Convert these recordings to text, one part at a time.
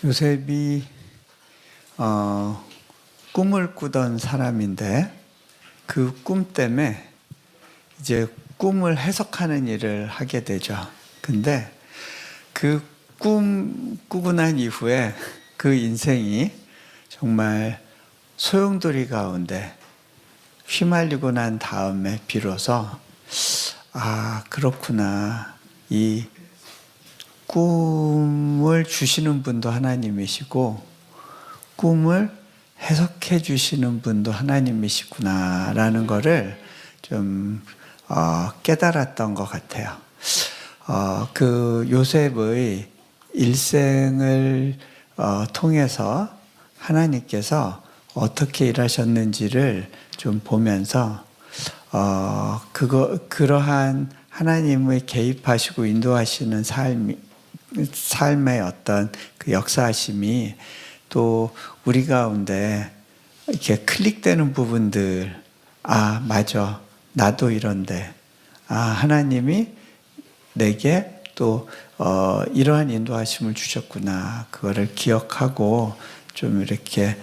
요셉이 꿈을 꾸던 사람인데 그 꿈 때문에 이제 꿈을 해석하는 일을 하게 되죠. 근데 그 꿈 꾸고 난 이후에 그 인생이 정말 소용돌이 가운데 휘말리고 난 다음에 비로소 그렇구나. 이 꿈을 주시는 분도 하나님이시고 꿈을 해석해 주시는 분도 하나님이시구나라는 거를 좀 깨달았던 것 같아요. 그 요셉의 일생을 통해서 하나님께서 어떻게 일하셨는지를 좀 보면서 그러한 하나님의 개입하시고 인도하시는 삶의 어떤 그 역사하심이 또 우리 가운데 이렇게 클릭되는 부분들, 맞아, 나도 이런데, 하나님이 내게 또 이러한 인도하심을 주셨구나, 그거를 기억하고 좀 이렇게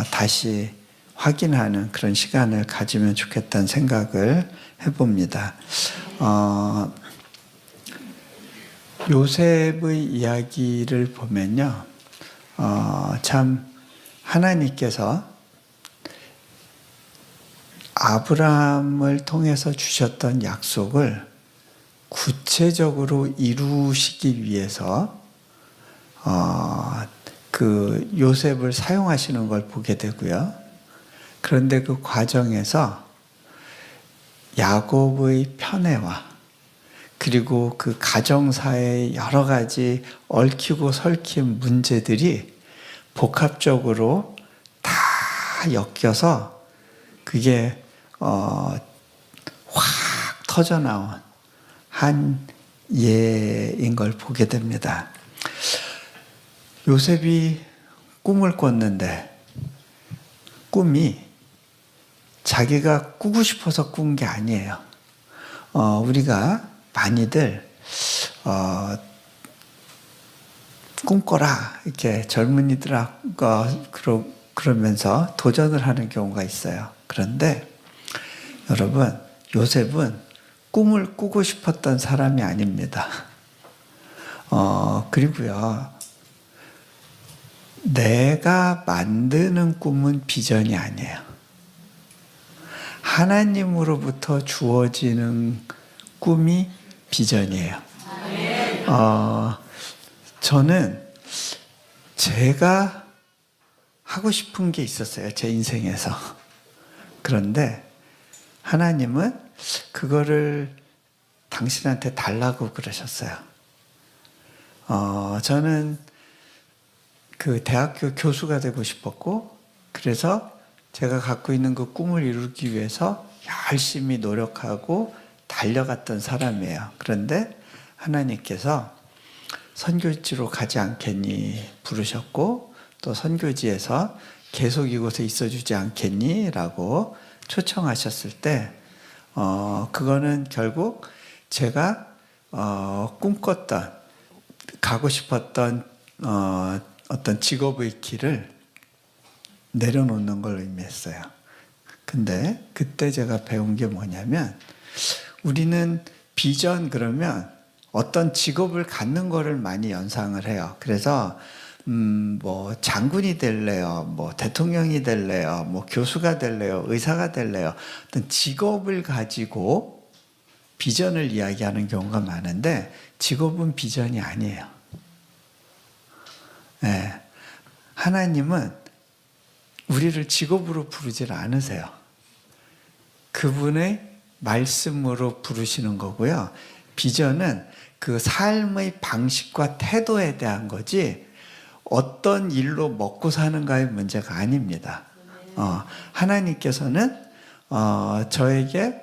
다시 확인하는 그런 시간을 가지면 좋겠다는 생각을 해봅니다. 요셉의 이야기를 보면요, 참 하나님께서 아브라함을 통해서 주셨던 약속을 구체적으로 이루시기 위해서 그 요셉을 사용하시는 걸 보게 되고요. 그런데 그 과정에서 야곱의 편애와 그리고 그 가정사의 여러 가지 얽히고 설킨 문제들이 복합적으로 다 엮여서 그게 확 터져나온 한 예인 걸 보게 됩니다. 요셉이 꿈을 꿨는데 꿈이 자기가 꾸고 싶어서 꾼 게 아니에요. 우리가 많이들 꿈꿔라 이렇게 젊은이들하고 그러면서 도전을 하는 경우가 있어요. 그런데 여러분, 요셉은 꿈을 꾸고 싶었던 사람이 아닙니다. 그리고요, 내가 만드는 꿈은 비전이 아니에요. 하나님으로부터 주어지는 꿈이 비전이에요. 저는 제가 하고 싶은 게 있었어요, 제 인생에서. 그런데 하나님은 그거를 당신한테 달라고 그러셨어요. 저는 그 대학교 교수가 되고 싶었고, 그래서 제가 갖고 있는 그 꿈을 이루기 위해서 열심히 노력하고 달려갔던 사람이에요. 그런데 하나님께서 선교지로 가지 않겠니 부르셨고, 또 선교지에서 계속 이곳에 있어주지 않겠니 라고 초청하셨을 때 그거는 결국 제가 꿈꿨던, 가고 싶었던 어떤 직업의 길을 내려놓는 걸 의미했어요. 근데 그때 제가 배운 게 뭐냐면, 우리는 비전 그러면 어떤 직업을 갖는 거를 많이 연상을 해요. 그래서 뭐 장군이 될래요, 뭐 대통령이 될래요, 뭐 교수가 될래요, 의사가 될래요, 어떤 직업을 가지고 비전을 이야기하는 경우가 많은데, 직업은 비전이 아니에요. 네. 하나님은 우리를 직업으로 부르질 않으세요. 그분의 말씀으로 부르시는 거고요. 비전은 그 삶의 방식과 태도에 대한 거지 어떤 일로 먹고 사는가의 문제가 아닙니다. 하나님께서는 저에게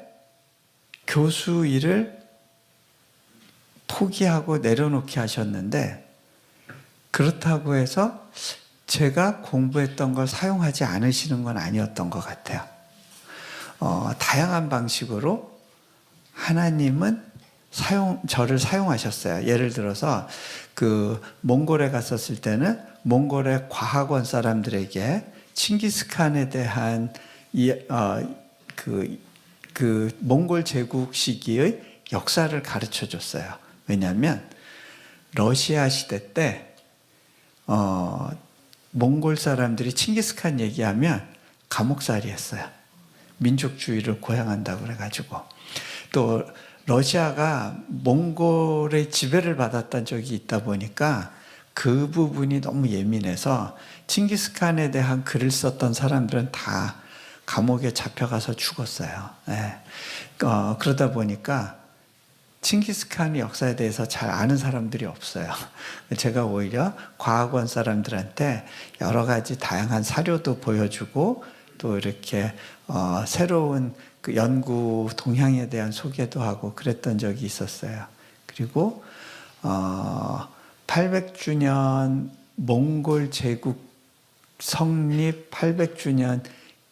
교수 일을 포기하고 내려놓게 하셨는데, 그렇다고 해서 제가 공부했던 걸 사용하지 않으시는 건 아니었던 것 같아요. 다양한 방식으로 하나님은 저를 사용하셨어요. 예를 들어서 그 몽골에 갔었을 때는 몽골의 과학원 사람들에게 칭기스칸에 대한 그 몽골 제국 시기의 역사를 가르쳐 줬어요. 왜냐하면 러시아 시대 때 몽골 사람들이 칭기스칸 얘기하면 감옥살이 했어요. 민족주의를 고양한다고 그래가지고. 또 러시아가 몽골의 지배를 받았던 적이 있다 보니까 그 부분이 너무 예민해서 칭기스칸에 대한 글을 썼던 사람들은 다 감옥에 잡혀가서 죽었어요. 그러다 보니까 칭기스칸의 역사에 대해서 잘 아는 사람들이 없어요. 제가 오히려 과학원 사람들한테 여러 가지 다양한 사료도 보여주고 또 이렇게 새로운 그 연구 동향에 대한 소개도 하고 그랬던 적이 있었어요. 그리고 800주년 몽골 제국 성립 800주년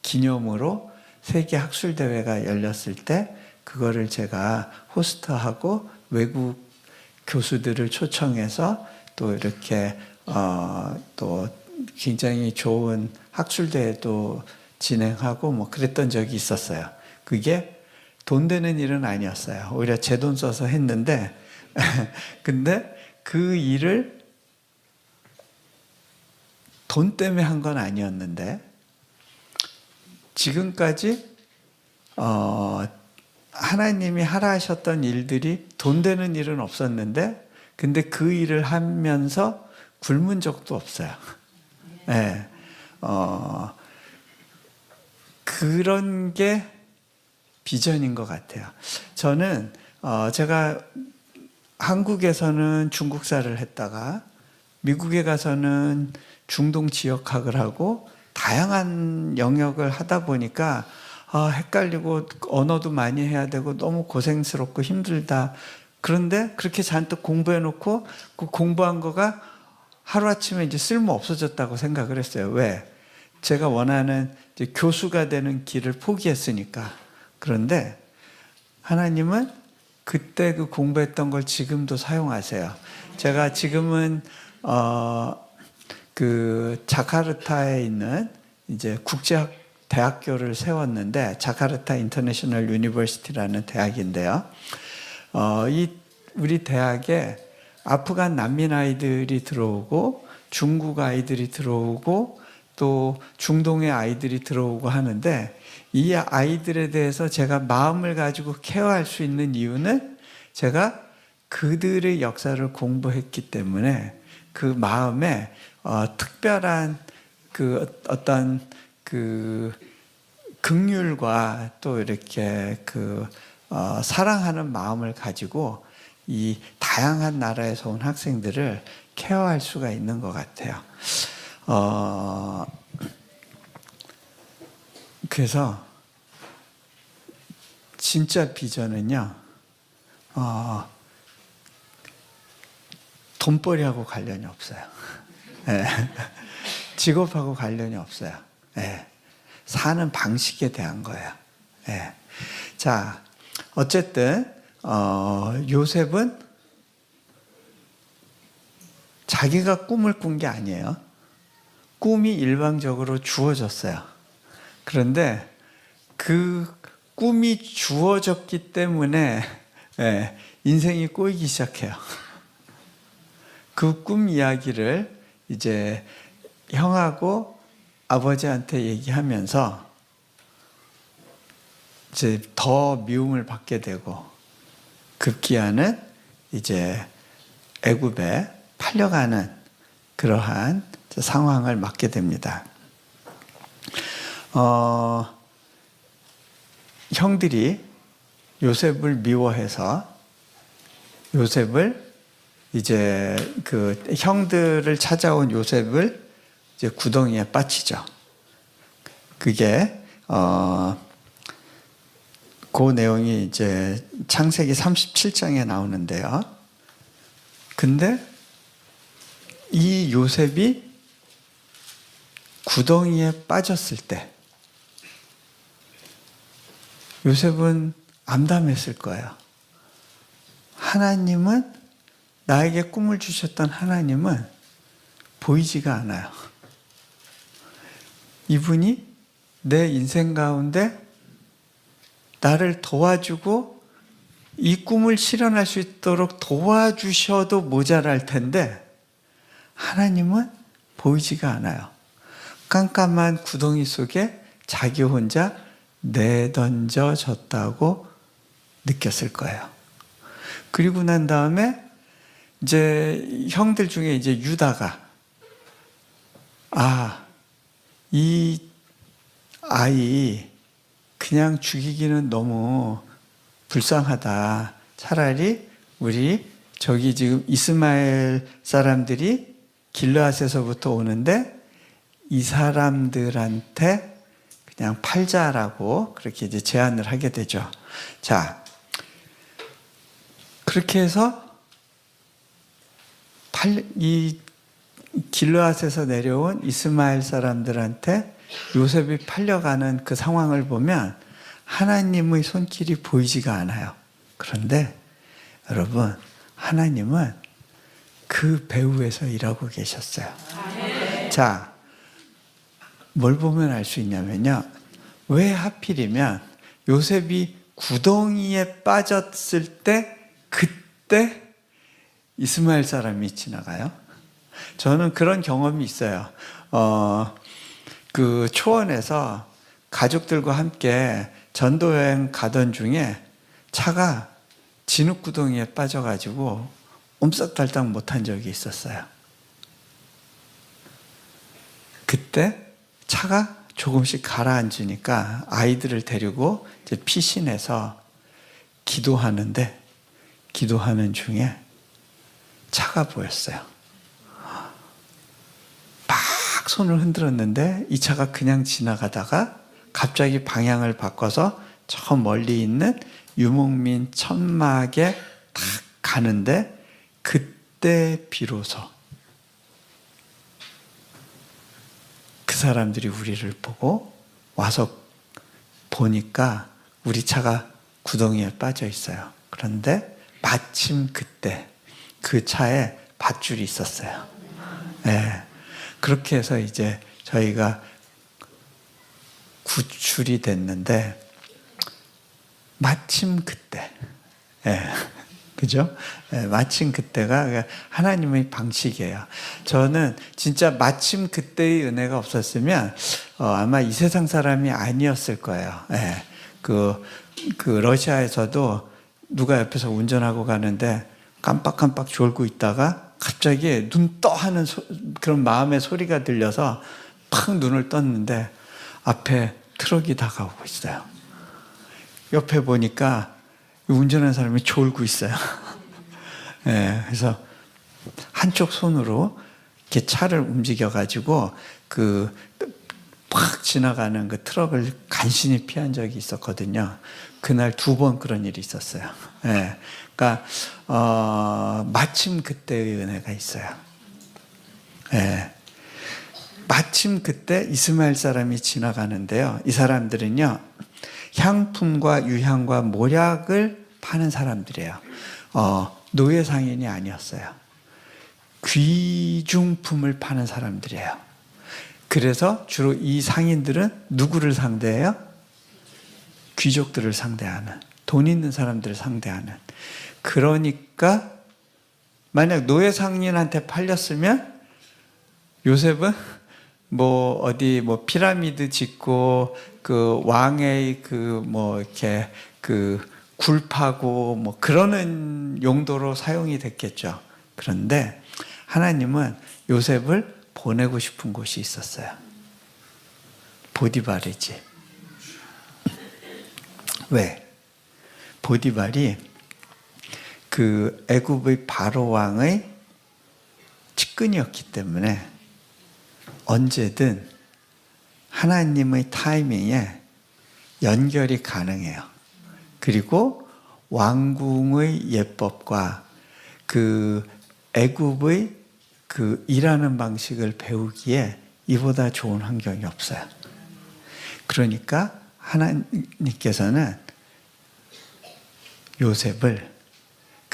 기념으로 세계 학술 대회가 열렸을 때 그거를 제가 호스트하고 외국 교수들을 초청해서 또 이렇게 또 굉장히 좋은 학술 대회도 진행하고 뭐 그랬던 적이 있었어요. 그게 돈 되는 일은 아니었어요. 오히려 제 돈 써서 했는데 근데 그 일을 돈 때문에 한 건 아니었는데 지금까지 하나님이 하라 하셨던 일들이 돈 되는 일은 없었는데 근데 그 일을 하면서 굶은 적도 없어요. 네. 그런 게 비전인 것 같아요. 저는 제가 한국에서는 중국사를 했다가 미국에 가서는 중동 지역학을 하고 다양한 영역을 하다 보니까 헷갈리고 언어도 많이 해야 되고 너무 고생스럽고 힘들다. 그런데 그렇게 잔뜩 공부해 놓고 그 공부한 거가 하루아침에 이제 쓸모 없어졌다고 생각을 했어요. 왜? 제가 원하는 이제 교수가 되는 길을 포기했으니까. 그런데 하나님은 그때 그 공부했던 걸 지금도 사용하세요. 제가 지금은 그 자카르타에 있는 이제 국제학 대학교를 세웠는데 자카르타 인터내셔널 유니버시티라는 대학인데요. 우리 대학에 아프간 난민 아이들이 들어오고 중국 아이들이 들어오고 또 중동의 아이들이 들어오고 하는데 이 아이들에 대해서 제가 마음을 가지고 케어할 수 있는 이유는 제가 그들의 역사를 공부했기 때문에 그 마음에 특별한 그 어떤 그 긍휼과 또 이렇게 그 사랑하는 마음을 가지고 이 다양한 나라에서 온 학생들을 케어할 수가 있는 것 같아요. 그래서 진짜 비전은요, 돈벌이하고 관련이 없어요. 네. 직업하고 관련이 없어요. 네. 사는 방식에 대한 거예요. 네. 자, 어쨌든 요셉은 자기가 꿈을 꾼 게 아니에요. 꿈이 일방적으로 주어졌어요. 그런데 그 꿈이 주어졌기 때문에 인생이 꼬이기 시작해요. 그 꿈 이야기를 이제 형하고 아버지한테 얘기하면서 이제 더 미움을 받게 되고 급기야는 이제 애굽에 팔려가는 그러한 상황을 맞게 됩니다. 형들이 요셉을 미워해서 요셉을 이제 그 형들을 찾아온 요셉을 이제 구덩이에 빠치죠. 그게 그 내용이 이제 창세기 37장에 나오는데요. 근데 이 요셉이 구덩이에 빠졌을 때 요셉은 암담했을 거예요. 하나님은, 나에게 꿈을 주셨던 하나님은 보이지가 않아요. 이분이 내 인생 가운데 나를 도와주고 이 꿈을 실현할 수 있도록 도와주셔도 모자랄 텐데 하나님은 보이지가 않아요. 깜깜한 구덩이 속에 자기 혼자 내던져졌다고 느꼈을 거예요. 그리고 난 다음에 이제 형들 중에 이제 유다가 이 아이 그냥 죽이기는 너무 불쌍하다. 차라리 우리 저기 지금 이스마엘 사람들이 길르앗에서부터 오는데 이 사람들한테 그냥 팔자라고 그렇게 이제 제안을 하게 되죠. 자, 그렇게 해서 이 길르앗에서 내려온 이스마엘 사람들한테 요셉이 팔려가는 그 상황을 보면 하나님의 손길이 보이지가 않아요. 그런데 여러분, 하나님은 그 배후에서 일하고 계셨어요. 자, 뭘 보면 알 수 있냐면요. 왜 하필이면 요셉이 구덩이에 빠졌을 때 그때 이스마엘 사람이 지나가요? 저는 그런 경험이 있어요. 그 초원에서 가족들과 함께 전도여행 가던 중에 차가 진흙구덩이에 빠져가지고 옴싹달싹 못한 적이 있었어요. 그때 차가 조금씩 가라앉으니까 아이들을 데리고 이제 피신해서 기도하는 중에 차가 보였어요. 막 손을 흔들었는데 이 차가 그냥 지나가다가 갑자기 방향을 바꿔서 저 멀리 있는 유목민 천막에 딱 가는데 그때 비로소 그 사람들이 우리를 보고 와서 보니까 우리 차가 구덩이에 빠져 있어요. 그런데 마침 그때 그 차에 밧줄이 있었어요. 네. 그렇게 해서 이제 저희가 구출이 됐는데 마침 그때, 그죠? 마침 그때가 하나님의 방식이에요. 저는 진짜 마침 그때의 은혜가 없었으면 아마 이 세상 사람이 아니었을 거예요. 그 러시아에서도 누가 옆에서 운전하고 가는데 깜빡깜빡 졸고 있다가 갑자기 눈 떠 하는 그런 마음의 소리가 들려서 팍 눈을 떴는데 앞에 트럭이 다가오고 있어요. 옆에 보니까 운전하는 사람이 졸고 있어요. 그래서 한쪽 손으로 이렇게 차를 움직여가지고 팍 지나가는 그 트럭을 간신히 피한 적이 있었거든요. 그날 2번 그런 일이 있었어요. 그러니까 마침 그때의 은혜가 있어요. 마침 그때 이스마엘 사람이 지나가는데요. 이 사람들은요, 향품과 유향과 모략을 파는 사람들이에요. 노예 상인이 아니었어요. 귀중품을 파는 사람들이에요. 그래서 주로 이 상인들은 누구를 상대해요? 귀족들을 상대하는, 돈 있는 사람들을 상대하는. 그러니까 만약 노예 상인한테 팔렸으면 요셉은 어디 피라미드 짓고 그 왕의 이렇게 굴 파고 그러는 용도로 사용이 됐겠죠. 그런데 하나님은 요셉을 보내고 싶은 곳이 있었어요. 보디발의 집. 왜? 보디발이 그 애굽의 바로 왕의 측근이었기 때문에 언제든 하나님의 타이밍에 연결이 가능해요. 그리고 왕궁의 예법과 그 애굽의 그 일하는 방식을 배우기에 이보다 좋은 환경이 없어요. 그러니까 하나님께서는 요셉을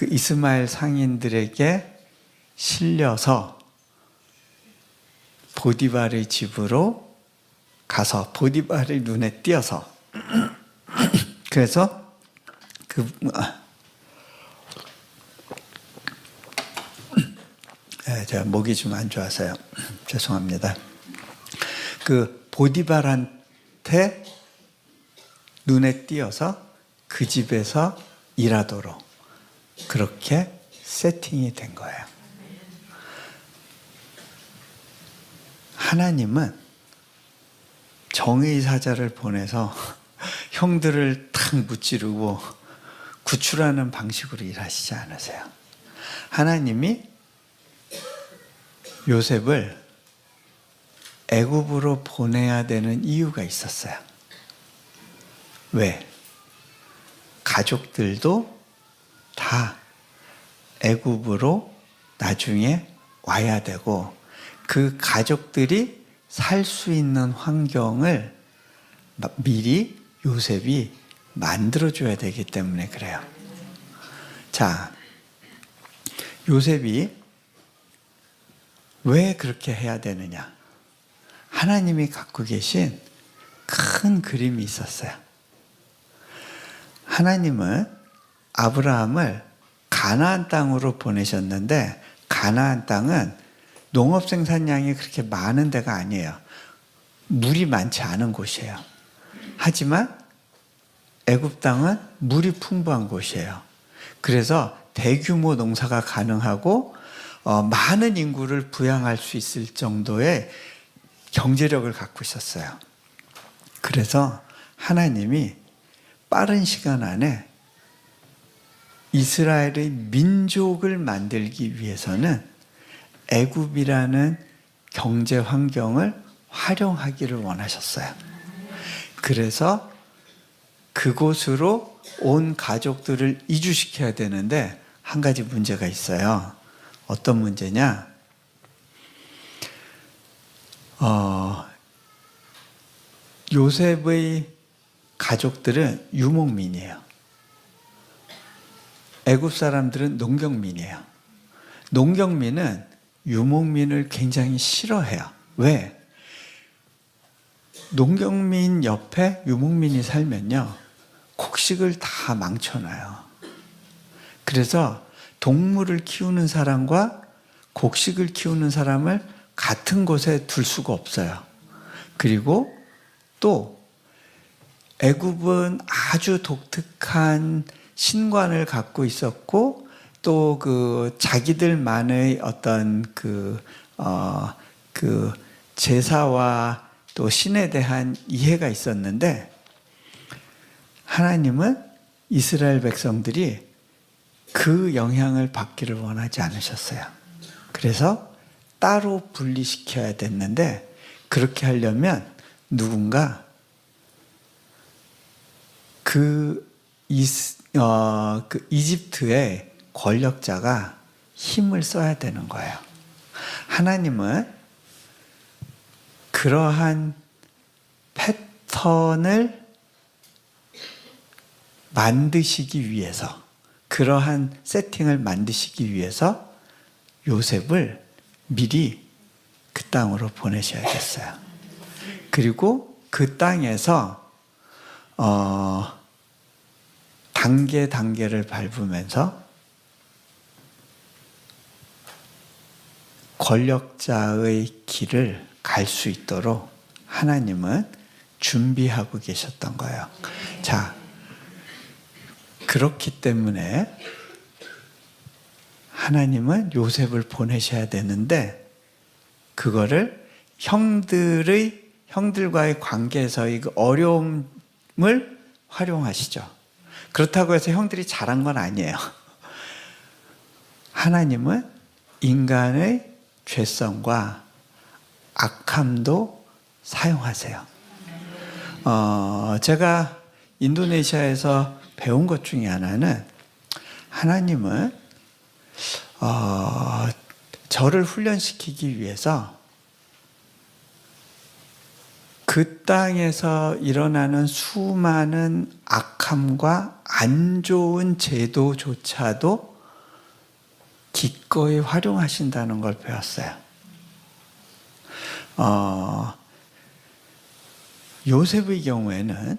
그 이스마엘 상인들에게 실려서 보디발의 집으로 가서 보디발의 눈에 띄어서 그래서 제가 목이 좀 안 좋아서요. 죄송합니다. 그 보디발한테 눈에 띄어서 그 집에서 일하도록 그렇게 세팅이 된 거예요. 하나님은 정의 사자를 보내서 형들을 탁 무찌르고 구출하는 방식으로 일하시지 않으세요. 하나님이 요셉을 애굽으로 보내야 되는 이유가 있었어요. 왜? 가족들도 다 애굽으로 나중에 와야 되고 그 가족들이 살 수 있는 환경을 미리 요셉이 만들어줘야 되기 때문에 그래요. 자, 요셉이 왜 그렇게 해야 되느냐? 하나님이 갖고 계신 큰 그림이 있었어요. 하나님은 아브라함을 가나안 땅으로 보내셨는데 가나안 땅은 농업 생산량이 그렇게 많은 데가 아니에요. 물이 많지 않은 곳이에요. 하지만 애굽 땅은 물이 풍부한 곳이에요. 그래서 대규모 농사가 가능하고 많은 인구를 부양할 수 있을 정도의 경제력을 갖고 있었어요. 그래서 하나님이 빠른 시간 안에 이스라엘의 민족을 만들기 위해서는 애굽이라는 경제 환경을 활용하기를 원하셨어요. 그래서 그곳으로 온 가족들을 이주시켜야 되는데 한 가지 문제가 있어요. 어떤 문제냐? 요셉의 가족들은 유목민이에요. 애굽 사람들은 농경민이에요. 농경민은 유목민을 굉장히 싫어해요. 왜? 농경민 옆에 유목민이 살면요, 곡식을 다 망쳐놔요. 그래서 동물을 키우는 사람과 곡식을 키우는 사람을 같은 곳에 둘 수가 없어요. 그리고 또 애굽은 아주 독특한 신관을 갖고 있었고 또 그 자기들만의 어떤 그 제사와 또 신에 대한 이해가 있었는데 하나님은 이스라엘 백성들이 그 영향을 받기를 원하지 않으셨어요. 그래서 따로 분리시켜야 됐는데 그렇게 하려면 누군가 그 이집트의 권력자가 힘을 써야 되는 거예요. 하나님은 그러한 패턴을 만드시기 위해서, 그러한 세팅을 만드시기 위해서 요셉을 미리 그 땅으로 보내셔야겠어요. 그리고 그 땅에서 단계를 밟으면서 권력자의 길을 갈 수 있도록 하나님은 준비하고 계셨던 거예요. 자, 그렇기 때문에 하나님은 요셉을 보내셔야 되는데 그거를 형들과의 관계에서의 그 어려움을 활용하시죠. 그렇다고 해서 형들이 잘한 건 아니에요. 하나님은 인간의 죄성과 악함도 사용하세요. 제가 인도네시아에서 배운 것 중에 하나는 하나님은 저를 훈련시키기 위해서 그 땅에서 일어나는 수많은 악함과 안 좋은 제도조차도 기꺼이 활용하신다는 걸 배웠어요. 요셉의 경우에는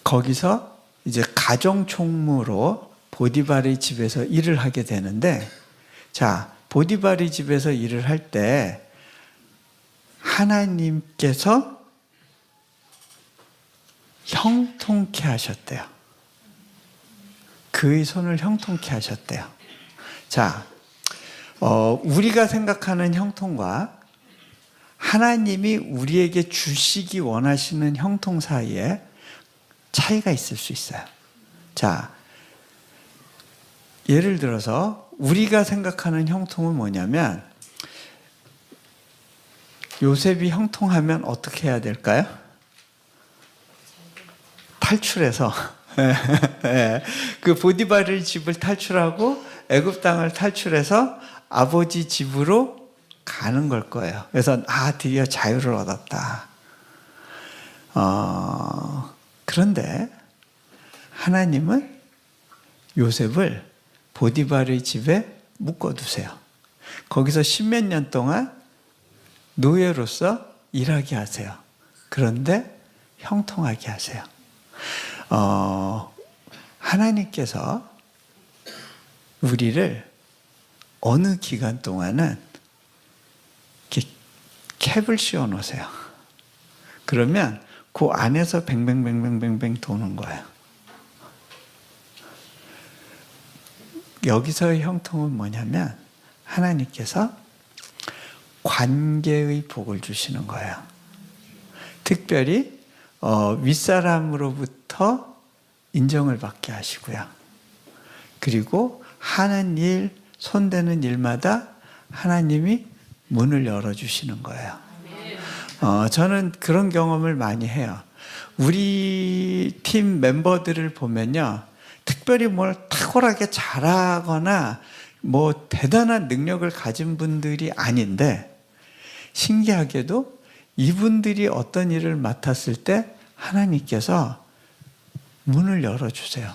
거기서 이제 가정총무로 보디발의 집에서 일을 하게 되는데, 자, 보디발의 집에서 일을 할 때 하나님께서 형통케 하셨대요. 그의 손을 형통케 하셨대요. 자, 우리가 생각하는 형통과 하나님이 우리에게 주시기 원하시는 형통 사이에 차이가 있을 수 있어요. 자, 예를 들어서 우리가 생각하는 형통은 뭐냐면, 요셉이 형통하면 어떻게 해야 될까요? 탈출해서 그 보디발의 집을 탈출하고 애굽 땅을 탈출해서 아버지 집으로 가는 걸 거예요. 그래서 드디어 자유를 얻었다. 그런데 하나님은 요셉을 보디발의 집에 묶어두세요. 거기서 10몇 년 동안 노예로서 일하게 하세요. 그런데 형통하게 하세요. 하나님께서 우리를 어느 기간 동안은 이렇게 캡을 씌워 놓으세요. 그러면 그 안에서 뱅뱅뱅뱅뱅뱅 도는 거예요. 여기서의 형통은 뭐냐면 하나님께서 관계의 복을 주시는 거예요. 특별히 윗사람으로부터 인정을 받게 하시고요. 그리고 하는 일, 손대는 일마다 하나님이 문을 열어주시는 거예요. 저는 그런 경험을 많이 해요. 우리 팀 멤버들을 보면요, 특별히 뭘 탁월하게 잘하거나 뭐 대단한 능력을 가진 분들이 아닌데, 신기하게도 이분들이 어떤 일을 맡았을 때 하나님께서 문을 열어주세요.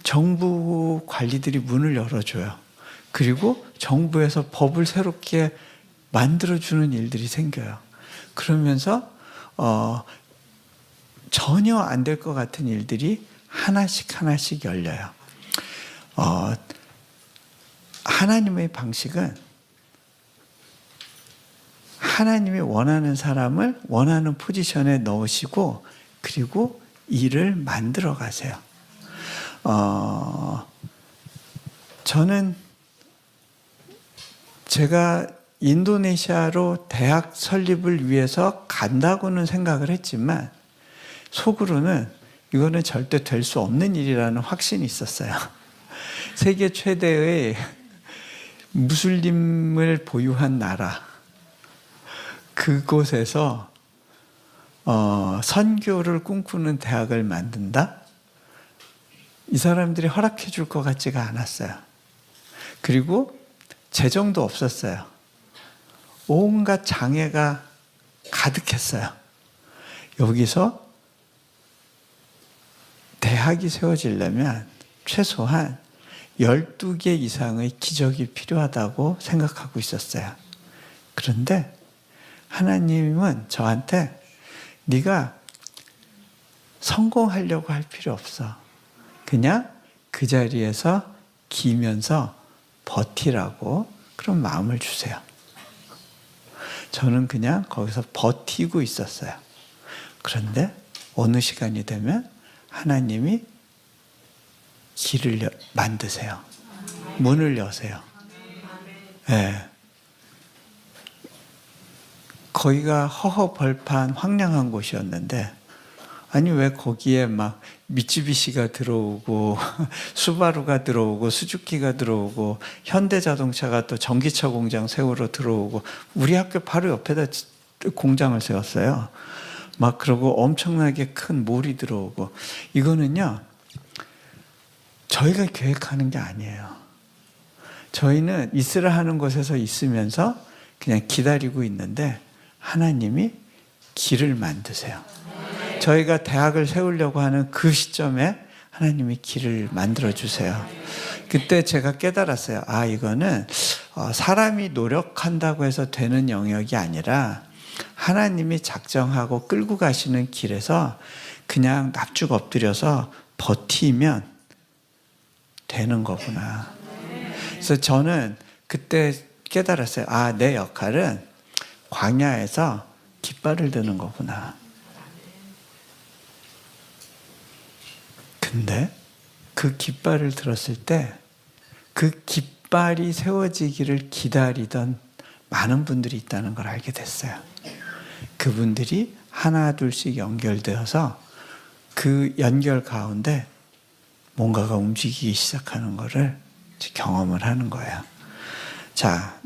정부 관리들이 문을 열어줘요. 그리고 정부에서 법을 새롭게 만들어주는 일들이 생겨요. 그러면서 전혀 안 될 것 같은 일들이 하나씩 하나씩 열려요. 하나님의 방식은 하나님이 원하는 사람을 원하는 포지션에 넣으시고, 그리고 일을 만들어 가세요. 저는 제가 인도네시아로 대학 설립을 위해서 간다고는 생각을 했지만 속으로는 이거는 절대 될 수 없는 일이라는 확신이 있었어요. 세계 최대의 무슬림을 보유한 나라, 그곳에서 선교를 꿈꾸는 대학을 만든다? 이 사람들이 허락해 줄 것 같지가 않았어요. 그리고 재정도 없었어요. 온갖 장애가 가득했어요. 여기서 대학이 세워지려면 최소한 12개 이상의 기적이 필요하다고 생각하고 있었어요. 그런데 하나님은 저한테 네가 성공하려고 할 필요 없어. 그냥 그 자리에서 기면서 버티라고 그런 마음을 주세요. 저는 그냥 거기서 버티고 있었어요. 그런데 어느 시간이 되면 하나님이 길을 만드세요. 문을 여세요. 네. 거기가 허허벌판 황량한 곳이었는데, 아니 왜 거기에 막 미쯔비시가 들어오고 수바루가 들어오고 수주키가 들어오고 현대자동차가 또 전기차 공장 세우러 들어오고, 우리 학교 바로 옆에다 공장을 세웠어요. 막 그러고 엄청나게 큰 몰이 들어오고. 이거는요, 저희가 계획하는 게 아니에요. 저희는 있으라 하는 곳에서 있으면서 그냥 기다리고 있는데 하나님이 길을 만드세요. 저희가 대학을 세우려고 하는 그 시점에 하나님이 길을 만들어 주세요. 그때 제가 깨달았어요. 아, 이거는 사람이 노력한다고 해서 되는 영역이 아니라 하나님이 작정하고 끌고 가시는 길에서 그냥 납죽 엎드려서 버티면 되는 거구나. 그래서 저는 그때 깨달았어요. 아, 내 역할은 광야에서 깃발을 드는 거구나. 근데 그 깃발을 들었을 때 그 깃발이 세워지기를 기다리던 많은 분들이 있다는 걸 알게 됐어요. 그분들이 하나 둘씩 연결되어서 그 연결 가운데 뭔가가 움직이기 시작하는 것을 경험을 하는 거예요. 자,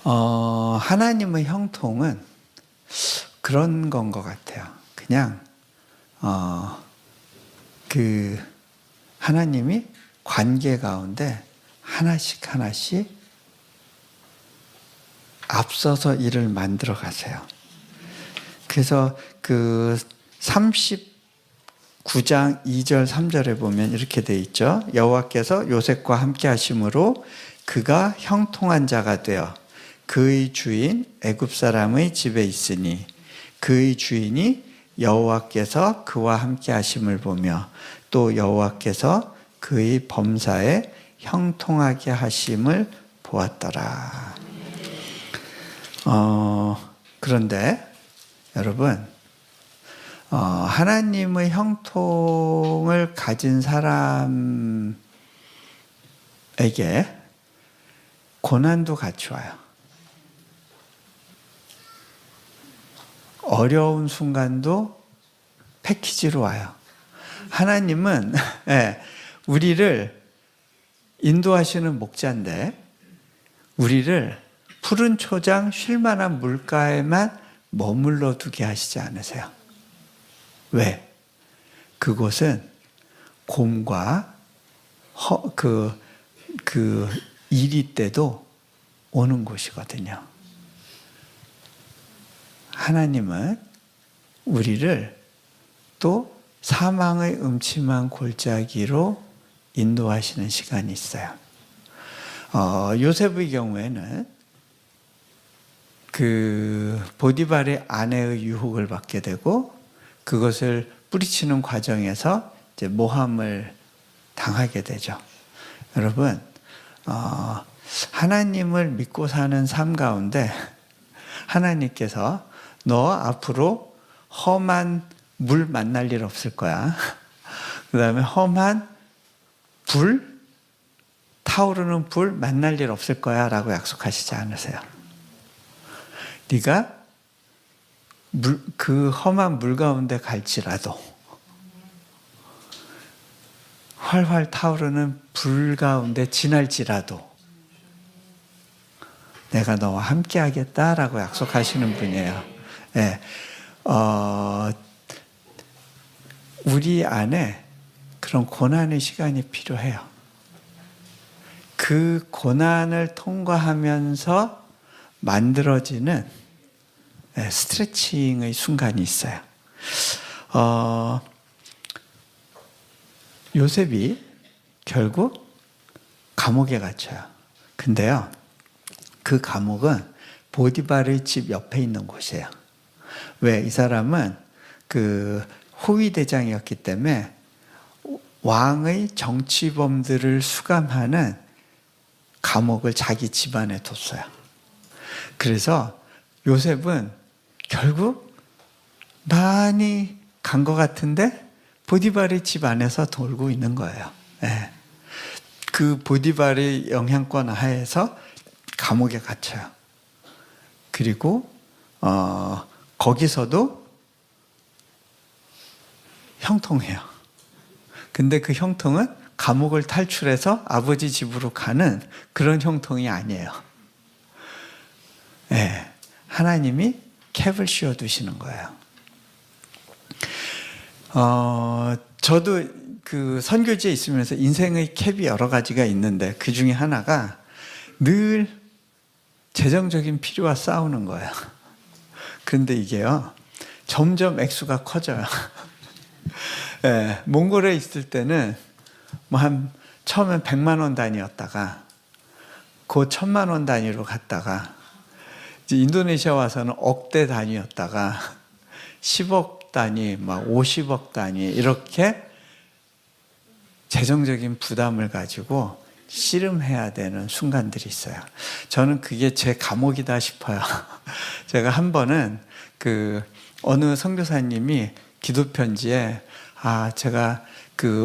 하나님의 형통은 그런 건 것 같아요. 그냥 하나님이 관계 가운데 하나씩 하나씩 앞서서 일을 만들어 가세요. 그래서 그 39장 2절 3절에 보면 이렇게 돼 있죠. 여호와께서 요셉과 함께 하심으로 그가 형통한 자가 되어 그의 주인 애굽 사람의 집에 있으니 그의 주인이 여호와께서 그와 함께 하심을 보며 또 여호와께서 그의 범사에 형통하게 하심을 보았더라. 그런데 여러분, 하나님의 형통을 가진 사람에게 고난도 같이 와요. 어려운 순간도 패키지로 와요. 하나님은 우리를 인도하시는 목자인데 우리를 푸른 초장 쉴 만한 물가에만 머물러 두게 하시지 않으세요. 왜? 그곳은 곰과 이리 때도 오는 곳이거든요. 하나님은 우리를 또 사망의 음침한 골짜기로 인도하시는 시간이 있어요. 요셉의 경우에는 그 보디발의 아내의 유혹을 받게 되고 그것을 뿌리치는 과정에서 이제 모함을 당하게 되죠. 여러분, 하나님을 믿고 사는 삶 가운데 하나님께서 너 앞으로 험한 물 만날 일 없을 거야. 그 다음에 험한 불, 타오르는 불 만날 일 없을 거야 라고 약속하시지 않으세요. 네가 그 험한 물 가운데 갈지라도 활활 타오르는 불 가운데 지날지라도 내가 너와 함께 하겠다라고 약속하시는 분이에요. 네. 우리 안에 그런 고난의 시간이 필요해요. 그 고난을 통과하면서 만들어지는 스트레칭의 순간이 있어요. 요셉이 결국 감옥에 갇혀요. 근데요, 그 감옥은 보디발의 집 옆에 있는 곳이에요. 왜? 이 사람은 그 호위대장이었기 때문에 왕의 정치범들을 수감하는 감옥을 자기 집안에 뒀어요. 그래서 요셉은 결국 많이 간 것 같은데 보디발의 집 안에서 돌고 있는 거예요. 네. 그 보디발의 영향권 하에서 감옥에 갇혀요. 그리고 거기서도 형통해요. 근데 그 형통은 감옥을 탈출해서 아버지 집으로 가는 그런 형통이 아니에요. 네. 하나님이 캡을 씌워두시는 거예요. 저도 그 선교지에 있으면서 인생의 캡이 여러 가지가 있는데 그 중에 하나가 늘 재정적인 필요와 싸우는 거예요. 그런데 이게요, 점점 액수가 커져요. 네, 몽골에 있을 때는 뭐 한 처음엔 100만 원 단위였다가 그 1000만 원 단위로 갔다가 이제 인도네시아 와서는 억대 단위였다가 10억 단위, 막 50억 단위 이렇게 재정적인 부담을 가지고 씨름해야 되는 순간들이 있어요. 저는 그게 제 감옥이다 싶어요. 제가 한 번은 어느 선교사님이 기도 편지에 제가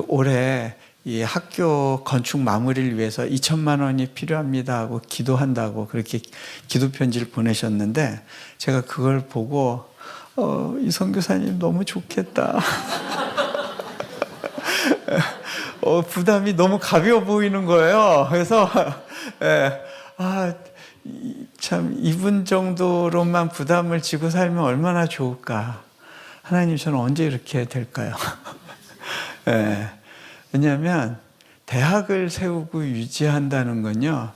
올해 이 학교 건축 마무리를 위해서 2천만 원이 필요합니다 하고 기도한다고 그렇게 기도 편지를 보내셨는데 제가 그걸 보고 이 선교사님 너무 좋겠다. 부담이 너무 가벼워 보이는 거예요. 그래서 참 이분 정도로만 부담을 지고 살면 얼마나 좋을까. 하나님, 저는 언제 이렇게 될까요? 왜냐하면 대학을 세우고 유지한다는 건요,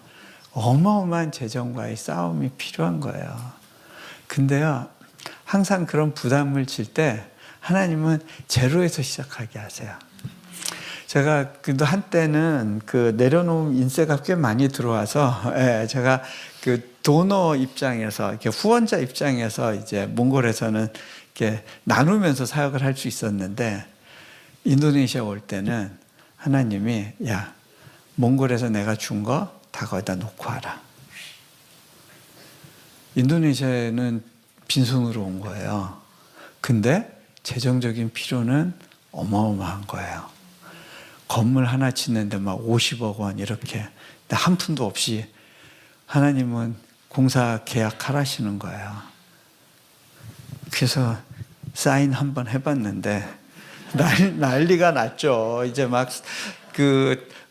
어마어마한 재정과의 싸움이 필요한 거예요. 근데요, 항상 그런 부담을 질 때 하나님은 제로에서 시작하게 하세요. 제가 한때는 내려놓은 인세가 꽤 많이 들어와서 제가 도너 입장에서 이렇게 후원자 입장에서 이제 몽골에서는 이렇게 나누면서 사역을 할 수 있었는데 인도네시아 올 때는 하나님이 몽골에서 내가 준 거 다 거기다 놓고 와라. 인도네시아에는 빈손으로 온 거예요. 근데 재정적인 필요는 어마어마한 거예요. 건물 하나 짓는데 막 50억 원 이렇게 한 푼도 없이 하나님은 공사 계약하라시는 거예요. 그래서 사인 한번 해봤는데 난리가 났죠. 이제 막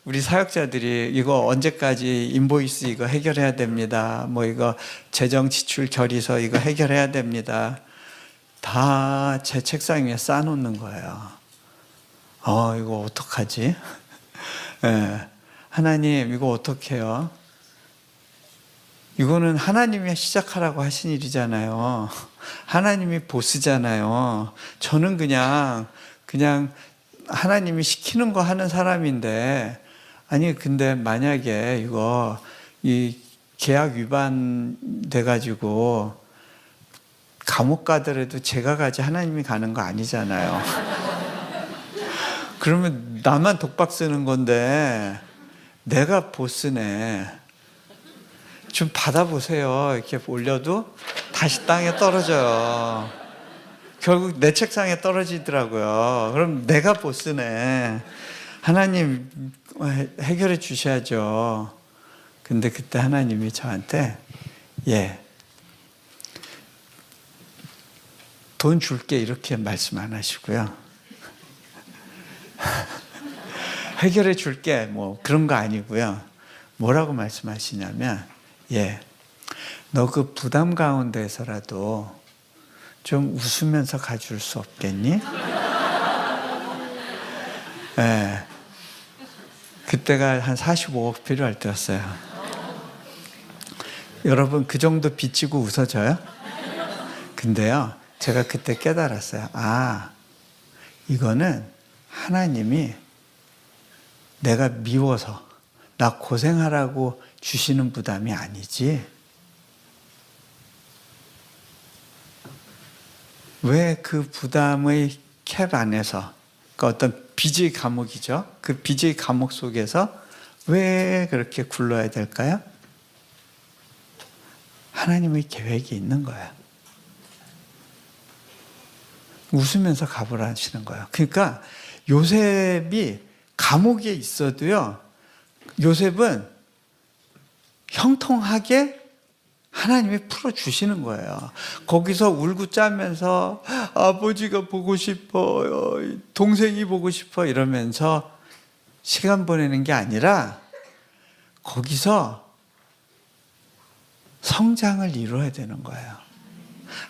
우리 사역자들이 이거 언제까지 인보이스 이거 해결해야 됩니다. 뭐 이거 재정 지출 결의서 이거 해결해야 됩니다. 다 제 책상 위에 쌓아놓는 거예요. 이거 어떡하지? 하나님, 이거 어떡해요? 이거는 하나님이 시작하라고 하신 일이잖아요. 하나님이 보스잖아요. 저는 그냥 하나님이 시키는 거 하는 사람인데, 근데 만약에 이 계약 위반 돼가지고 감옥 가더라도 제가 가지 하나님이 가는 거 아니잖아요. 그러면 나만 독박 쓰는 건데 내가 보스네. 좀 받아보세요. 이렇게 올려도 다시 땅에 떨어져요. 결국 내 책상에 떨어지더라고요. 그럼 내가 보스네. 하나님 해결해 주셔야죠. 근데 그때 하나님이 저한테 돈 줄게 이렇게 말씀 안 하시고요. 해결해 줄게 뭐 그런 거 아니고요. 뭐라고 말씀하시냐면 너 그 부담 가운데서라도 좀 웃으면서 가줄 수 없겠니? 그때가 한 45억 필요할 때였어요. 여러분 그 정도 비치고 웃어져요? 근데요, 제가 그때 깨달았어요. 이거는 하나님이 내가 미워서 나 고생하라고 주시는 부담이 아니지. 왜 그 부담의 캡 안에서 어떤 빚의 감옥이죠. 그 빚의 감옥 속에서 왜 그렇게 굴러야 될까요? 하나님의 계획이 있는 거예요. 웃으면서 값을 하시는 거예요. 그러니까 요셉이 감옥에 있어도요, 요셉은 형통하게 하나님이 풀어주시는 거예요. 거기서 울고 짜면서 아버지가 보고 싶어요, 동생이 보고 싶어 이러면서 시간 보내는 게 아니라 거기서 성장을 이루어야 되는 거예요.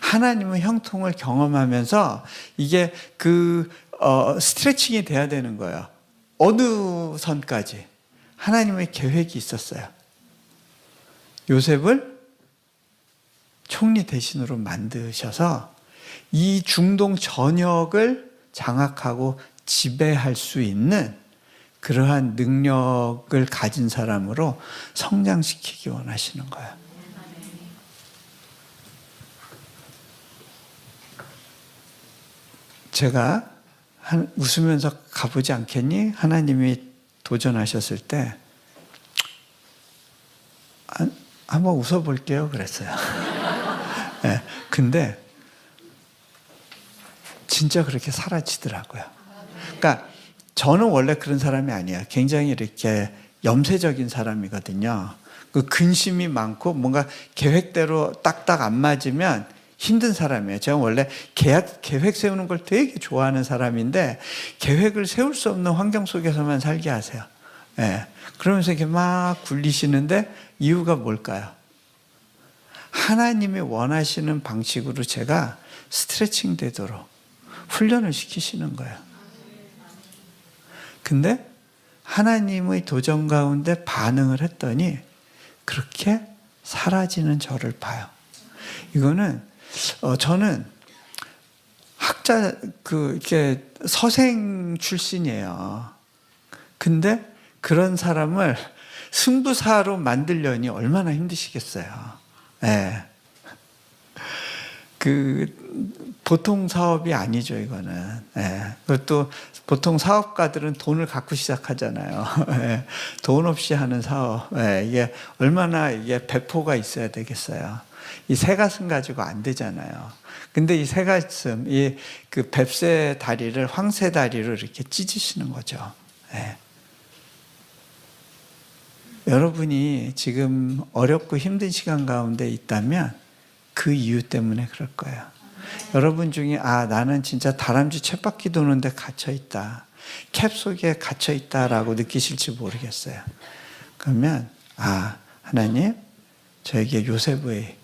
하나님의 형통을 경험하면서 이게 스트레칭이 돼야 되는 거예요. 어느 선까지 하나님의 계획이 있었어요. 요셉을 총리 대신으로 만드셔서 이 중동 전역을 장악하고 지배할 수 있는 그러한 능력을 가진 사람으로 성장시키기 원하시는 거예요. 제가 웃으면서 가보지 않겠니? 하나님이 도전하셨을 때 한번 웃어볼게요 그랬어요. 네, 근데 진짜 그렇게 사라지더라고요. 그러니까 저는 원래 그런 사람이 아니에요. 굉장히 이렇게 염세적인 사람이거든요. 그 근심이 많고 뭔가 계획대로 딱딱 안 맞으면 힘든 사람이에요. 제가 원래 계획 세우는 걸 되게 좋아하는 사람인데 계획을 세울 수 없는 환경 속에서만 살게 하세요. 예. 그러면서 이렇게 막 굴리시는데 이유가 뭘까요? 하나님이 원하시는 방식으로 제가 스트레칭 되도록 훈련을 시키시는 거예요. 근데 하나님의 도전 가운데 반응을 했더니 그렇게 사라지는 저를 봐요. 이거는 저는 이렇게 서생 출신이에요. 근데 그런 사람을 승부사로 만들려니 얼마나 힘드시겠어요. 네. 보통 사업이 아니죠, 이거는. 네. 그것도 보통 사업가들은 돈을 갖고 시작하잖아요. 네. 돈 없이 하는 사업. 네. 이게 얼마나 배포가 있어야 되겠어요. 이 새가슴 가지고 안 되잖아요. 근데 이 새가슴, 그 뱁새 다리를 황새 다리로 이렇게 찢으시는 거죠. 네. 여러분이 지금 어렵고 힘든 시간 가운데 있다면 그 이유 때문에 그럴 거예요. 여러분 중에 나는 진짜 다람쥐 쳇바퀴 도는데 갇혀있다. 캡 속에 갇혀있다라고 느끼실지 모르겠어요. 그러면 하나님 저에게 요셉의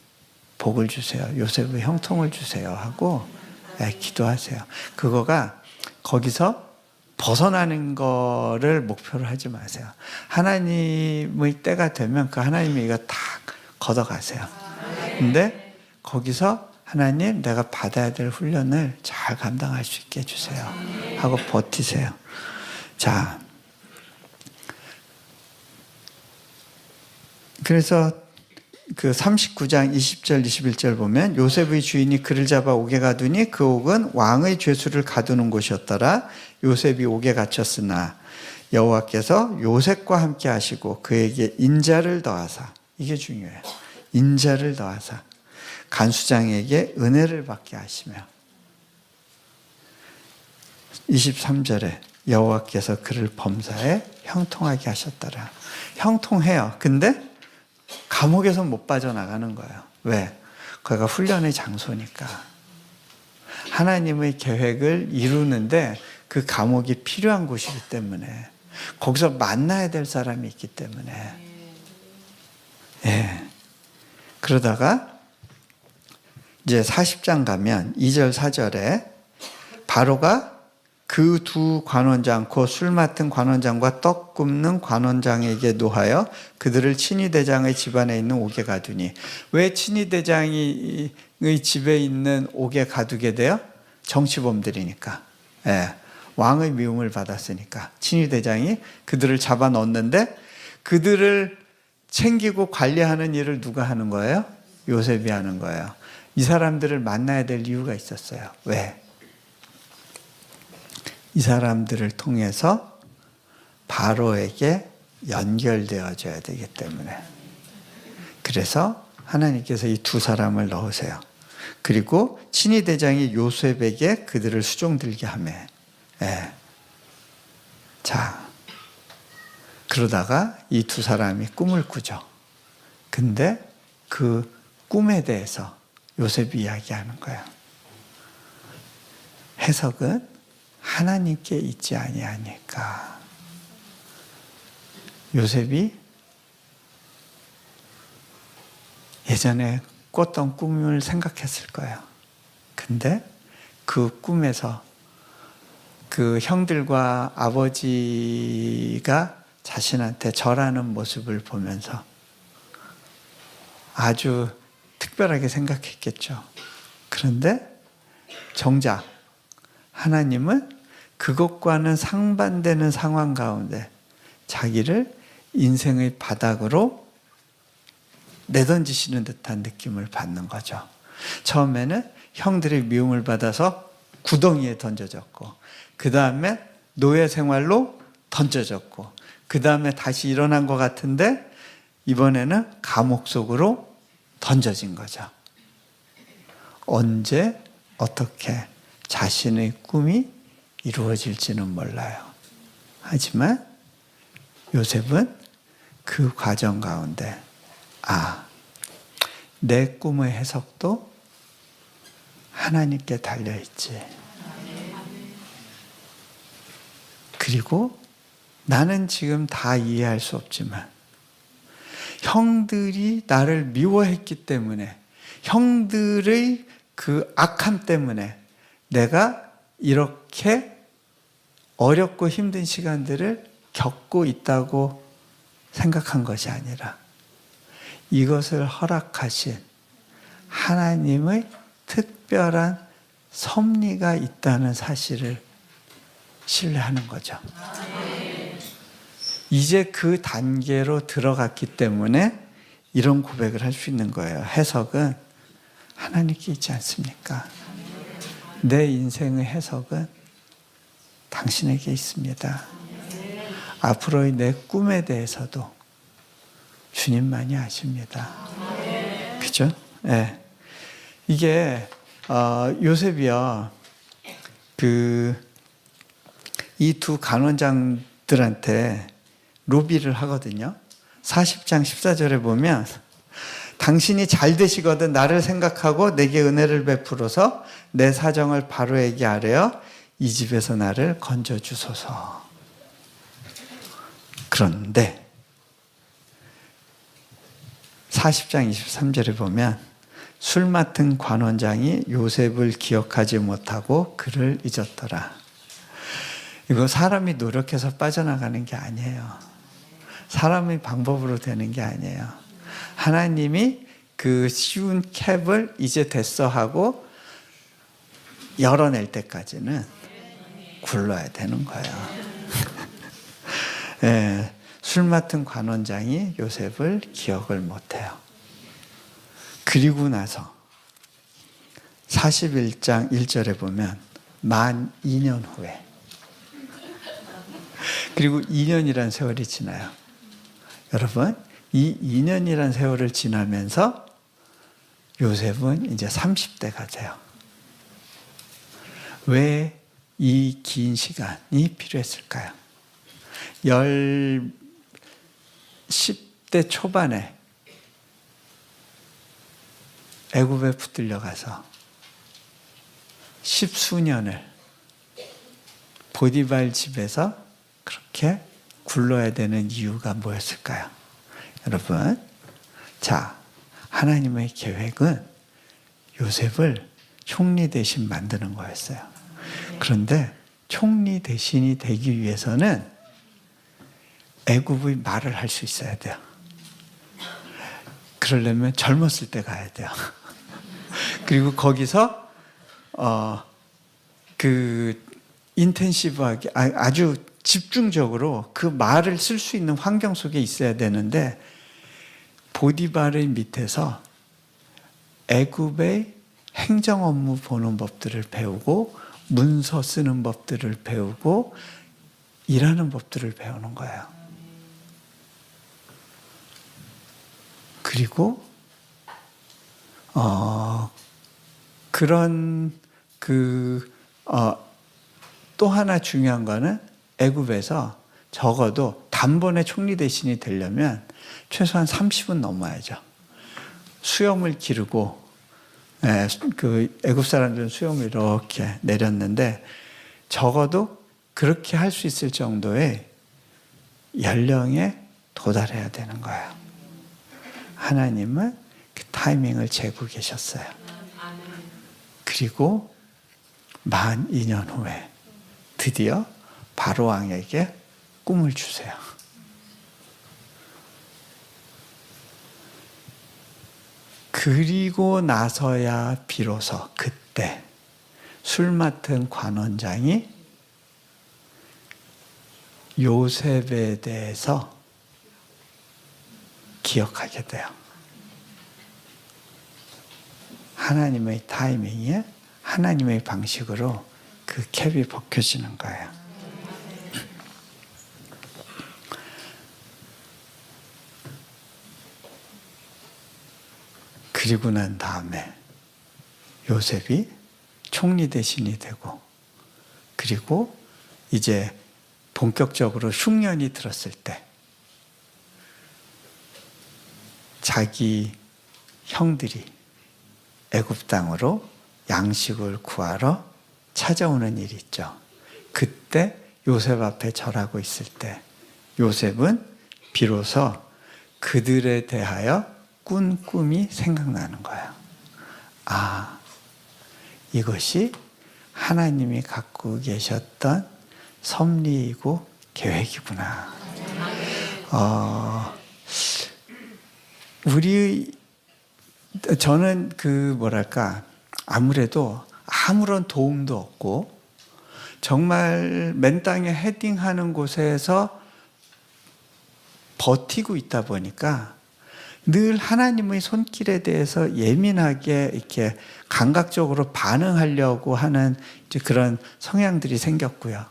복을 주세요. 요셉의 형통을 주세요 하고 기도하세요. 그거가 거기서 벗어나는 거를 목표로 하지 마세요. 하나님의 때가 되면 그 하나님이 이거 다 걷어가세요. 근데 거기서 하나님 내가 받아야 될 훈련을 잘 감당할 수 있게 해주세요 하고 버티세요. 자, 그래서 그 39장 20절 21절 보면 요셉의 주인이 그를 잡아 옥에 가두니 그 옥은 왕의 죄수를 가두는 곳이었더라. 요셉이 옥에 갇혔으나 여호와께서 요셉과 함께 하시고 그에게 인자를 더하사, 이게 중요해요. 인자를 더하사 간수장에게 은혜를 받게 하시며 23절에 여호와께서 그를 범사에 형통하게 하셨더라. 형통해요. 근데 감옥에서 못 빠져나가는 거예요. 왜? 거기가 훈련의 장소니까. 하나님의 계획을 이루는데 그 감옥이 필요한 곳이기 때문에, 거기서 만나야 될 사람이 있기 때문에. 예. 그러다가 이제 40장 가면 2절 4절에 바로가 그 두 관원장, 곧 술 맡은 관원장과 떡 굽는 관원장에게 노하여 그들을 친위대장의 집안에 있는 옥에 가두니. 왜 친위대장의 집에 있는 옥에 가두게 돼요? 정치범들이니까. 예. 왕의 미움을 받았으니까. 친위대장이 그들을 잡아 넣었는데 그들을 챙기고 관리하는 일을 누가 하는 거예요? 요셉이 하는 거예요. 이 사람들을 만나야 될 이유가 있었어요. 왜? 이 사람들을 통해서 바로에게 연결되어져야 되기 때문에. 그래서 하나님께서 이 두 사람을 넣으세요. 그리고 친위대장이 요셉에게 그들을 수종들게 하며. 예. 자, 그러다가 이 두 사람이 꿈을 꾸죠. 근데 그 꿈에 대해서 요셉이 이야기하는 거예요. 해석은 하나님께 있지 아니하니까. 요셉이 예전에 꿨던 꿈을 생각했을 거예요. 근데 그 꿈에서 그 형들과 아버지가 자신한테 절하는 모습을 보면서 아주 특별하게 생각했겠죠. 그런데 정작 하나님은 그것과는 상반되는 상황 가운데 자기를 인생의 바닥으로 내던지시는 듯한 느낌을 받는 거죠. 처음에는 형들의 미움을 받아서 구덩이에 던져졌고, 그 다음에 노예 생활로 던져졌고, 그 다음에 다시 일어난 것 같은데 이번에는 감옥 속으로 던져진 거죠. 언제 어떻게 자신의 꿈이 이루어질지는 몰라요. 하지만 요셉은 그 과정 가운데 내 꿈의 해석도 하나님께 달려있지. 그리고 나는 지금 다 이해할 수 없지만 형들이 나를 미워했기 때문에, 형들의 그 악함 때문에 내가 이렇게 어렵고 힘든 시간들을 겪고 있다고 생각한 것이 아니라 이것을 허락하신 하나님의 특별한 섭리가 있다는 사실을 신뢰하는 거죠. 이제 그 단계로 들어갔기 때문에 이런 고백을 할 수 있는 거예요. 해석은 하나님께 있지 않습니까? 내 인생의 해석은 당신에게 있습니다. 앞으로의 내 꿈에 대해서도 주님만이 아십니다. 그죠? 네. 이게 요셉이요, 이 두 간원장들한테 로비를 하거든요. 40장 14절에 보면 당신이 잘 되시거든 나를 생각하고 내게 은혜를 베풀어서 내 사정을 바로에게 아뢰어 이 집에서 나를 건져주소서. 그런데 40장 23절에 보면 술 맡은 관원장이 요셉을 기억하지 못하고 그를 잊었더라. 이거 사람이 노력해서 빠져나가는 게 아니에요. 사람의 방법으로 되는 게 아니에요. 하나님이 그 쉬운 캡을 이제 됐어 하고 열어낼 때까지는 굴러야 되는 거예요. 네, 술 맡은 관원장이 요셉을 기억을 못해요. 그리고 나서 41장 1절에 보면 만 2년 후에, 그리고 2년이란 세월이 지나요. 여러분, 이 2년이란 세월을 지나면서 요셉은 이제 30대가 돼요. 왜 이 긴 시간이 필요했을까요? 10대 초반에 애굽에 붙들려 가서 10수년을 보디발 집에서 그렇게 굴러야 되는 이유가 뭐였을까요? 여러분, 자, 하나님의 계획은 요셉을 총리 대신 만드는 거였어요. 그런데 총리 대신이 되기 위해서는 애굽의 말을 할 수 있어야 돼요. 그러려면 젊었을 때 가야 돼요. 그리고 거기서 인텐시브하게 아주 집중적으로 그 말을 쓸 수 있는 환경 속에 있어야 되는데, 보디발의 밑에서 애굽의 행정 업무 보는 법들을 배우고 문서 쓰는 법들을 배우고 일하는 법들을 배우는 거예요. 그리고 또 하나 중요한 거는 애굽에서 적어도 단번에 총리 대신이 되려면 최소한 30은 넘어야죠. 수염을 기르고, 그 애굽 사람들은 수염을 이렇게 내렸는데 적어도 그렇게 할 수 있을 정도의 연령에 도달해야 되는 거예요. 하나님은 그 타이밍을 재고 계셨어요. 그리고 만 2년 후에 드디어 바로 왕에게 꿈을 주세요. 그리고 나서야 비로소 그때 술 맡은 관원장이 요셉에 대해서 기억하게 돼요. 하나님의 타이밍에 하나님의 방식으로 그 캡이 벗겨지는 거예요. 그리고 난 다음에 요셉이 총리 대신이 되고, 그리고 이제 본격적으로 흉년이 들었을 때 자기 형들이 애굽 땅으로 양식을 구하러 찾아오는 일이 있죠. 그때 요셉 앞에 절하고 있을 때 요셉은 비로소 그들에 대하여 꾼 꿈이 생각나는 거예요. 아, 이것이 하나님이 갖고 계셨던 섭리이고 계획이구나. 저는 아무래도 아무런 도움도 없고 정말 맨 땅에 헤딩하는 곳에서 버티고 있다 보니까 늘 하나님의 손길에 대해서 예민하게 이렇게 감각적으로 반응하려고 하는 이제 그런 성향들이 생겼고요.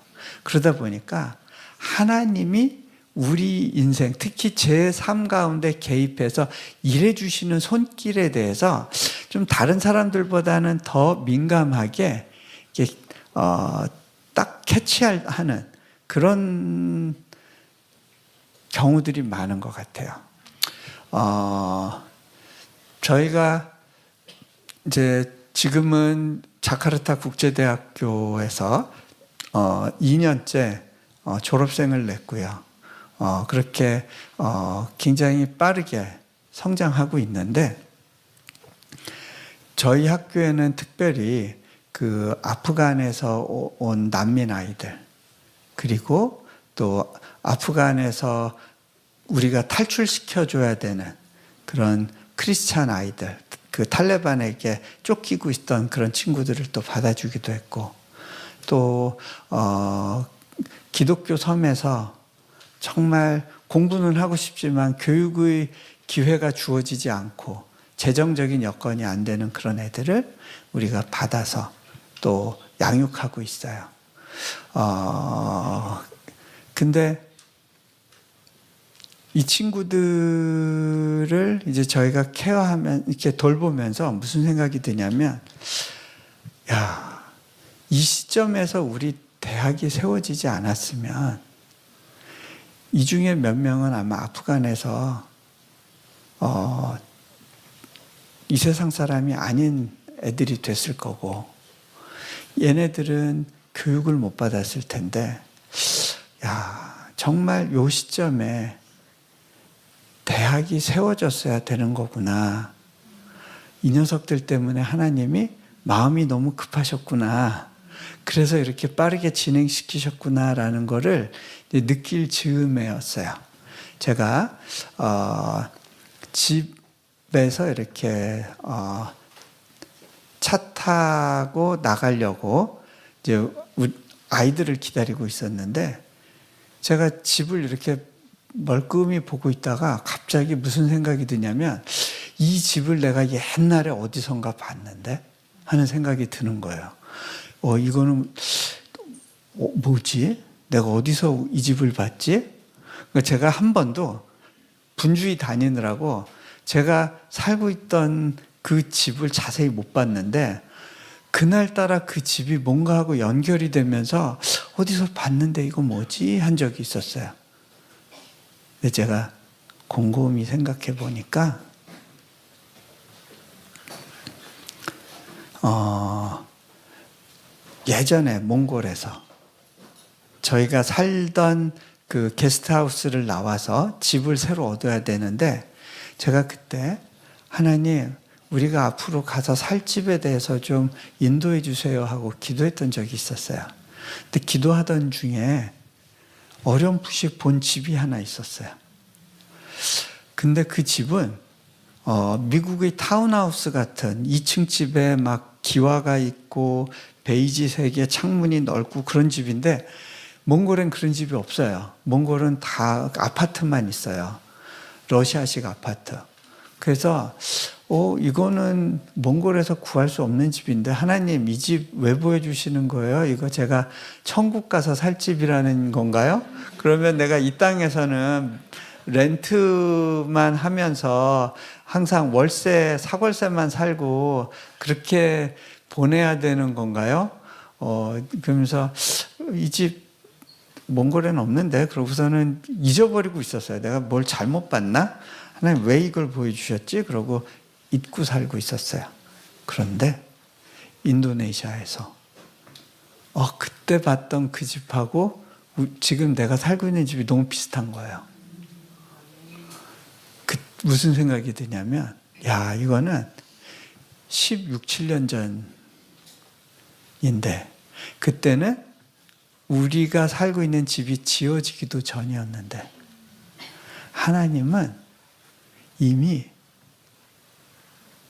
그러다 보니까 하나님이 우리 인생, 특히 제 삶 가운데 개입해서 일해주시는 손길에 대해서 좀 다른 사람들보다는 더 민감하게 이렇게 딱 캐치하는 그런 경우들이 많은 것 같아요. 저희가 이제 지금은 자카르타 국제대학교에서 2년째 졸업생을 냈고요. 그렇게 굉장히 빠르게 성장하고 있는데, 저희 학교에는 특별히 그 아프간에서 온 난민 아이들, 그리고 또 아프간에서 우리가 탈출시켜줘야 되는 그런 크리스찬 아이들, 그 탈레반에게 쫓기고 있던 그런 친구들을 또 받아주기도 했고, 또 기독교 섬에서 정말 공부는 하고 싶지만 교육의 기회가 주어지지 않고 재정적인 여건이 안 되는 그런 애들을 우리가 받아서 또 양육하고 있어요. 근데 이 친구들을 이제 저희가 케어하면, 이렇게 돌보면서 무슨 생각이 드냐면, 야, 이 시점에서 우리 대학이 세워지지 않았으면 이 중에 몇 명은 아마 아프간에서 이 세상 사람이 아닌 애들이 됐을 거고, 얘네들은 교육을 못 받았을 텐데, 야, 정말 요 시점에 대학이 세워졌어야 되는 거구나. 이 녀석들 때문에 하나님이 마음이 너무 급하셨구나. 그래서 이렇게 빠르게 진행시키셨구나라는 거를 느낄 즈음이었어요. 제가 집에서 이렇게 차 타고 나가려고 이제 아이들을 기다리고 있었는데, 제가 집을 이렇게 멀끔히 보고 있다가 갑자기 무슨 생각이 드냐면, 이 집을 내가 옛날에 어디선가 봤는데 하는 생각이 드는 거예요. 이거는 뭐지? 내가 어디서 이 집을 봤지? 그러니까 제가 한 번도 분주히 다니느라고 제가 살고 있던 그 집을 자세히 못 봤는데, 그날따라 그 집이 뭔가 하고 연결이 되면서 어디서 봤는데 이거 뭐지? 한 적이 있었어요. 근데 제가 곰곰이 생각해 보니까 예전에 몽골에서 저희가 살던 그 게스트하우스를 나와서 집을 새로 얻어야 되는데, 제가 그때 하나님, 우리가 앞으로 가서 살 집에 대해서 좀 인도해 주세요 하고 기도했던 적이 있었어요. 근데 기도하던 중에 어렴풋이 본 집이 하나 있었어요. 근데 그 집은 미국의 타운하우스 같은 2층 집에 막 기와가 있고 베이지색의 창문이 넓고 그런 집인데, 몽골엔 그런 집이 없어요. 몽골은 다 아파트만 있어요. 러시아식 아파트. 그래서 이거는 몽골에서 구할 수 없는 집인데 하나님 이 집 왜 보여주시는 거예요? 이거 제가 천국 가서 살 집이라는 건가요? 그러면 내가 이 땅에서는 렌트만 하면서 항상 월세, 사골세만 살고 그렇게 보내야 되는 건가요? 그러면서 이 집 몽골에는 없는데 그러고서는 잊어버리고 있었어요. 내가 뭘 잘못 봤나? 하나님 왜 이걸 보여주셨지? 그러고 잊고 살고 있었어요. 그런데 인도네시아에서 그때 봤던 그 집하고 지금 내가 살고 있는 집이 너무 비슷한 거예요. 무슨 생각이 드냐면 야 이거는 16, 17년 전인데 그때는 우리가 살고 있는 집이 지어지기도 전이었는데 하나님은 이미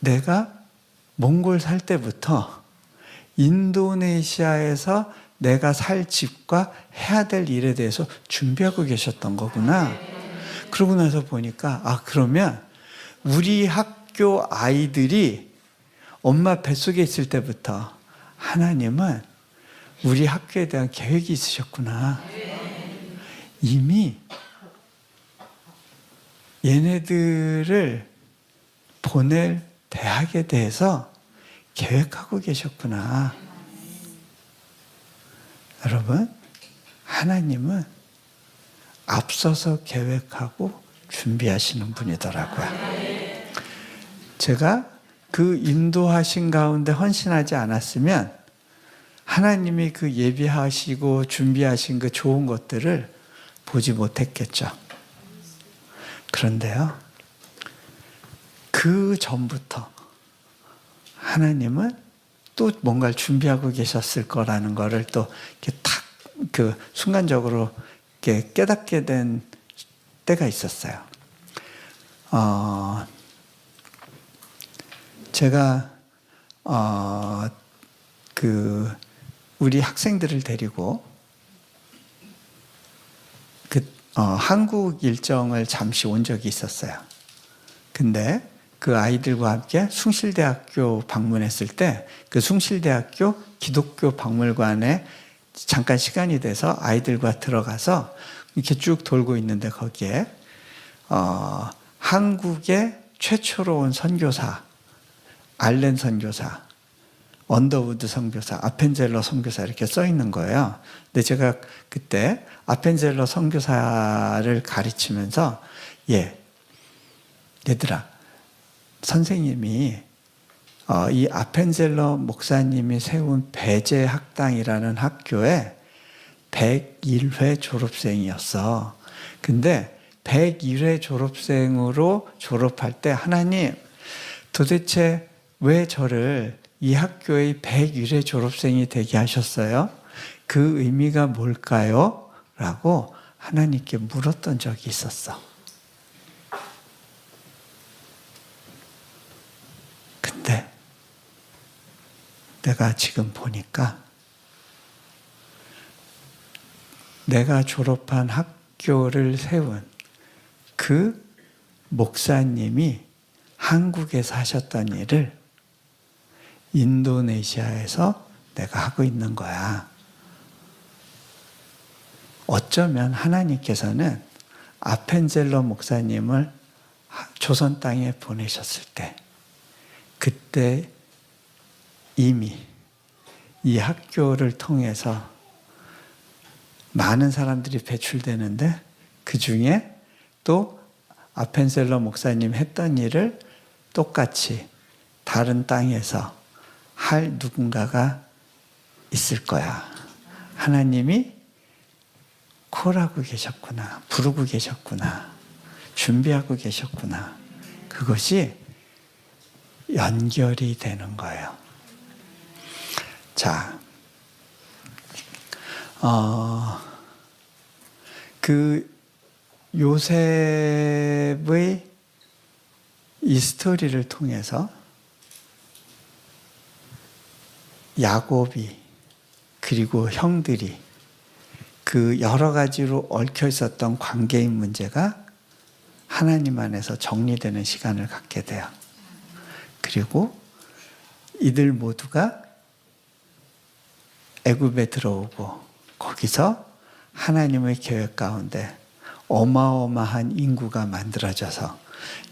내가 몽골 살 때부터 인도네시아에서 내가 살 집과 해야 될 일에 대해서 준비하고 계셨던 거구나. 그러고 나서 보니까 그러면 우리 학교 아이들이 엄마 뱃속에 있을 때부터 하나님은 우리 학교에 대한 계획이 있으셨구나. 이미 얘네들을 보낼 대학에 대해서 계획하고 계셨구나. 여러분, 하나님은 앞서서 계획하고 준비하시는 분이더라고요. 제가 그 인도하신 가운데 헌신하지 않았으면 하나님이 그 예비하시고 준비하신 그 좋은 것들을 보지 못했겠죠. 그런데요, 그 전부터 하나님은 또 뭔가를 준비하고 계셨을 거라는 거를 또 이렇게 탁 순간적으로 이렇게 깨닫게 된 때가 있었어요. 제가 우리 학생들을 데리고 한국 일정을 잠시 온 적이 있었어요. 근데 그 아이들과 함께 숭실대학교 방문했을 때 그 숭실대학교 기독교 박물관에 잠깐 시간이 돼서 아이들과 들어가서 이렇게 쭉 돌고 있는데 거기에 한국의 최초로 온 선교사 알렌 선교사, 언더우드 선교사, 아펜젤러 선교사 이렇게 써 있는 거예요. 근데 제가 그때 아펜젤러 선교사를 가르치면서 얘들아, 선생님이 이 아펜젤러 목사님이 세운 배제학당이라는 학교에 101회 졸업생이었어. 근데 101회 졸업생으로 졸업할 때 하나님 도대체 왜 저를 이 학교의 101회 졸업생이 되게 하셨어요? 그 의미가 뭘까요? 라고 하나님께 물었던 적이 있었어. 근데 내가 지금 보니까 내가 졸업한 학교를 세운 그 목사님이 한국에서 하셨던 일을 인도네시아에서 내가 하고 있는 거야. 어쩌면 하나님께서는 아펜젤러 목사님을 조선 땅에 보내셨을 때 그때 이미 이 학교를 통해서 많은 사람들이 배출되는데 그 중에 또 아펜젤러 목사님 했던 일을 똑같이 다른 땅에서 할 누군가가 있을 거야. 하나님이 콜하고 계셨구나. 부르고 계셨구나. 준비하고 계셨구나. 그것이 연결이 되는 거예요. 자, 요셉의 이 스토리를 통해서 야곱이 그리고 형들이 그 여러 가지로 얽혀 있었던 관계인 문제가 하나님 안에서 정리되는 시간을 갖게 돼요. 그리고 이들 모두가 애굽에 들어오고 거기서 하나님의 계획 가운데 어마어마한 인구가 만들어져서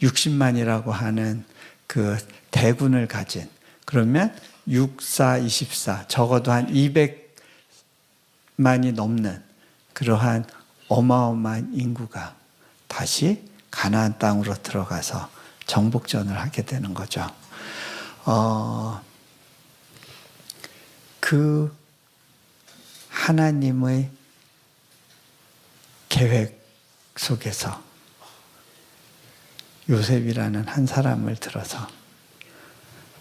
60만이라고 하는 그 대군을 가진, 그러면 6, 4, 24 적어도 한 200만이 넘는 그러한 어마어마한 인구가 다시 가나안 땅으로 들어가서 정복전을 하게 되는 거죠. 그 하나님의 계획 속에서 요셉이라는 한 사람을 들어서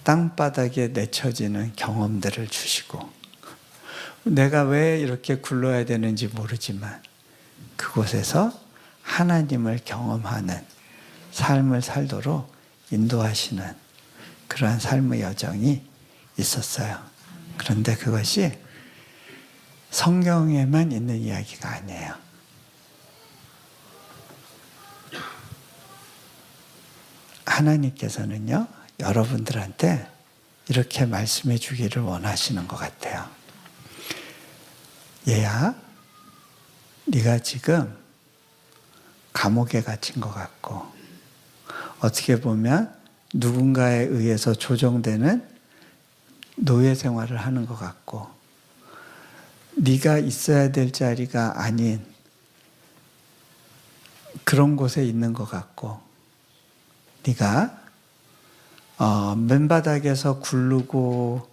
땅바닥에 내쳐지는 경험들을 주시고, 내가 왜 이렇게 굴러야 되는지 모르지만 그곳에서 하나님을 경험하는 삶을 살도록 인도하시는 그러한 삶의 여정이 있었어요. 그런데 그것이 성경에만 있는 이야기가 아니에요. 하나님께서는요, 여러분들한테 이렇게 말씀해 주기를 원하시는 것 같아요. 얘야, 네가 지금 감옥에 갇힌 것 같고, 어떻게 보면 누군가에 의해서 조정되는 노예 생활을 하는 것 같고, 네가 있어야 될 자리가 아닌 그런 곳에 있는 것 같고, 네가 맨바닥에서 굴르고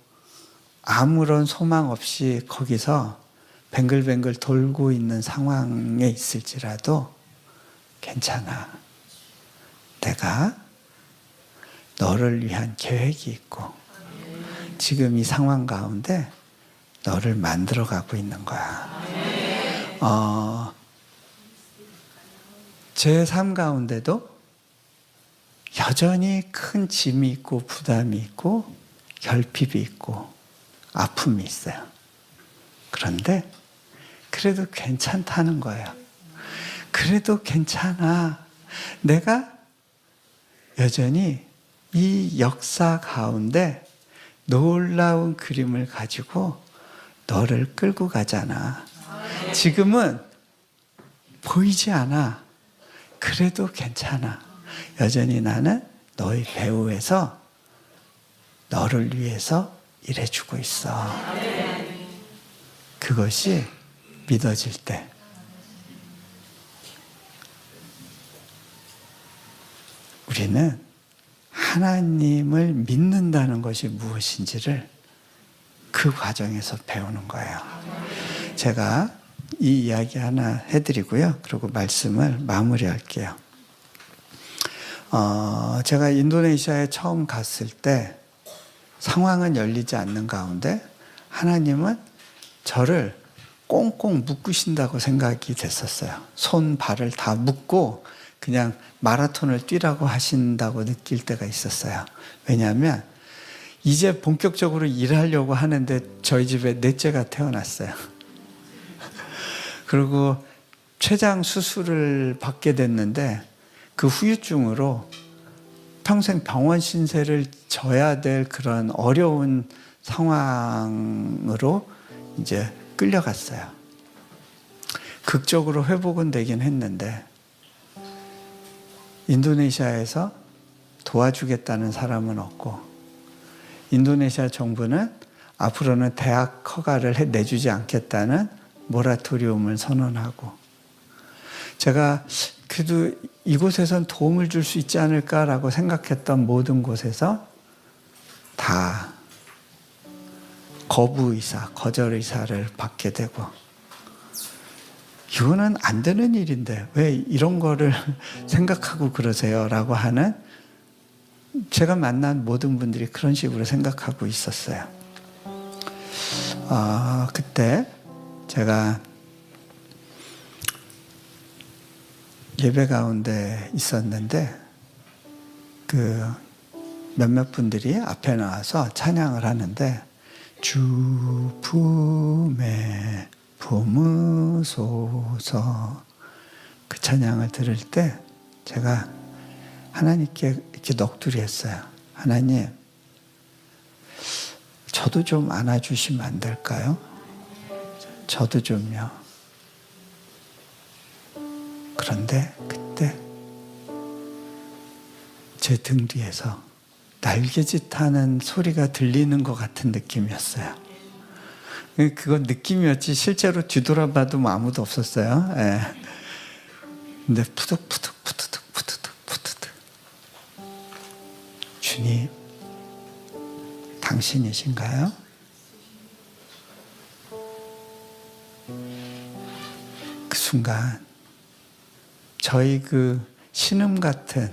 아무런 소망 없이 거기서 뱅글뱅글 돌고 있는 상황에 있을지라도 괜찮아. 내가 너를 위한 계획이 있고 지금 이 상황 가운데 너를 만들어가고 있는 거야. 제 삶 가운데도 여전히 큰 짐이 있고 부담이 있고 결핍이 있고 아픔이 있어요. 그런데 그래도 괜찮다는 거예요. 그래도 괜찮아. 내가 여전히 이 역사 가운데 놀라운 그림을 가지고 너를 끌고 가잖아. 지금은 보이지 않아. 그래도 괜찮아. 여전히 나는 너의 배후에서 너를 위해서 일해주고 있어. 그것이 믿어질 때 우리는 하나님을 믿는다는 것이 무엇인지를 그 과정에서 배우는 거예요. 제가 이 이야기 하나 해드리고요. 그리고 말씀을 마무리할게요. 제가 인도네시아에 처음 갔을 때 상황은 열리지 않는 가운데 하나님은 저를 꽁꽁 묶으신다고 생각이 됐었어요. 손, 발을 다 묶고 그냥 마라톤을 뛰라고 하신다고 느낄 때가 있었어요. 왜냐하면 이제 본격적으로 일하려고 하는데 저희 집에 넷째가 태어났어요. 그리고 췌장 수술을 받게 됐는데 그 후유증으로 평생 병원 신세를 져야 될 그런 어려운 상황으로 이제 끌려갔어요. 극적으로 회복은 되긴 했는데 인도네시아에서 도와주겠다는 사람은 없고 인도네시아 정부는 앞으로는 대학 허가를 내주지 않겠다는 모라토리움을 선언하고 제가 그래도 이곳에선 도움을 줄 수 있지 않을까라고 생각했던 모든 곳에서 다 거부 의사, 거절 의사를 받게 되고 이거는 안 되는 일인데 왜 이런 거를 생각하고 그러세요? 라고 하는 제가 만난 모든 분들이 그런 식으로 생각하고 있었어요. 그때 제가 예배 가운데 있었는데 그 몇몇 분들이 앞에 나와서 찬양을 하는데 주 품에 품으소서. 그 찬양을 들을 때 제가 하나님께 이렇게 넋두리 했어요. 하나님, 저도 좀 안아주시면 안 될까요? 저도 좀요. 그런데 그때 제 등 뒤에서 날개짓하는 소리가 들리는 것 같은 느낌이었어요. 그건 느낌이었지 실제로 뒤돌아봐도 뭐 아무도 없었어요. 예. 근데 푸득푸득 주님, 당신이신가요? 그 순간 저희 그 신음 같은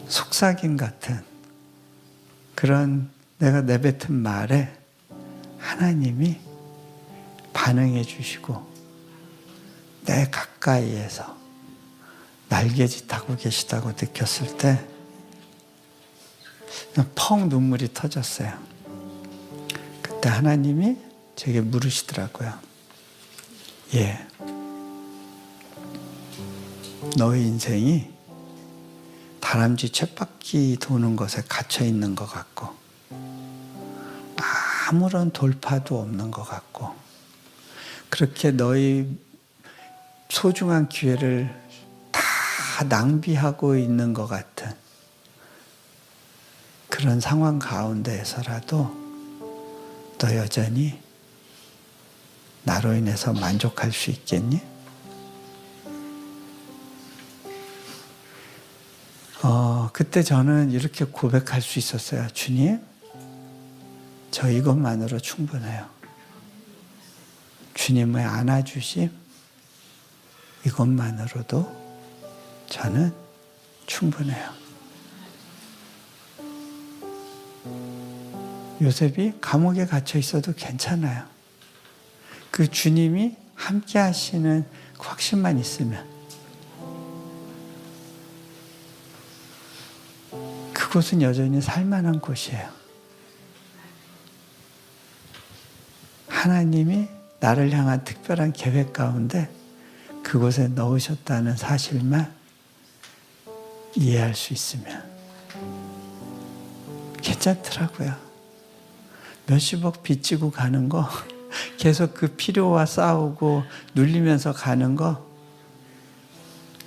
속삭임 같은 그런 내가 내뱉은 말에 하나님이 반응해 주시고 내 가까이에서 날개짓하고 계시다고 느꼈을 때 그냥 펑 눈물이 터졌어요. 그때 하나님이 제게 물으시더라고요. 예, 너의 인생이 다람쥐 쳇바퀴 도는 것에 갇혀 있는 것 같고 아무런 돌파도 없는 것 같고 그렇게 너의 소중한 기회를 다 낭비하고 있는 것 같은 그런 상황 가운데에서라도 너 여전히 나로 인해서 만족할 수 있겠니? 그때 저는 이렇게 고백할 수 있었어요. 주님, 저 이것만으로 충분해요. 주님의 안아주심, 이것만으로도 저는 충분해요. 요셉이 감옥에 갇혀 있어도 괜찮아요. 그 주님이 함께 하시는 그 확신만 있으면 그곳은 여전히 살만한 곳이에요. 하나님이 나를 향한 특별한 계획 가운데 그곳에 넣으셨다는 사실만 이해할 수 있으면 괜찮더라고요. 몇십억 빚지고 가는 거 계속 그 필요와 싸우고 눌리면서 가는 거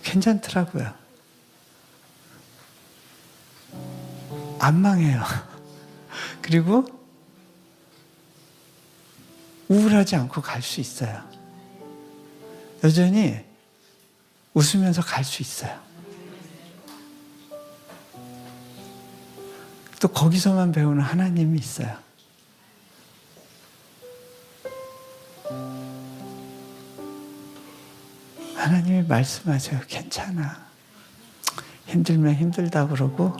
괜찮더라고요. 안 망해요. 그리고 우울하지 않고 갈 수 있어요. 여전히 웃으면서 갈 수 있어요. 또 거기서만 배우는 하나님이 있어요. 하나님이 말씀하세요. 괜찮아. 힘들면 힘들다 그러고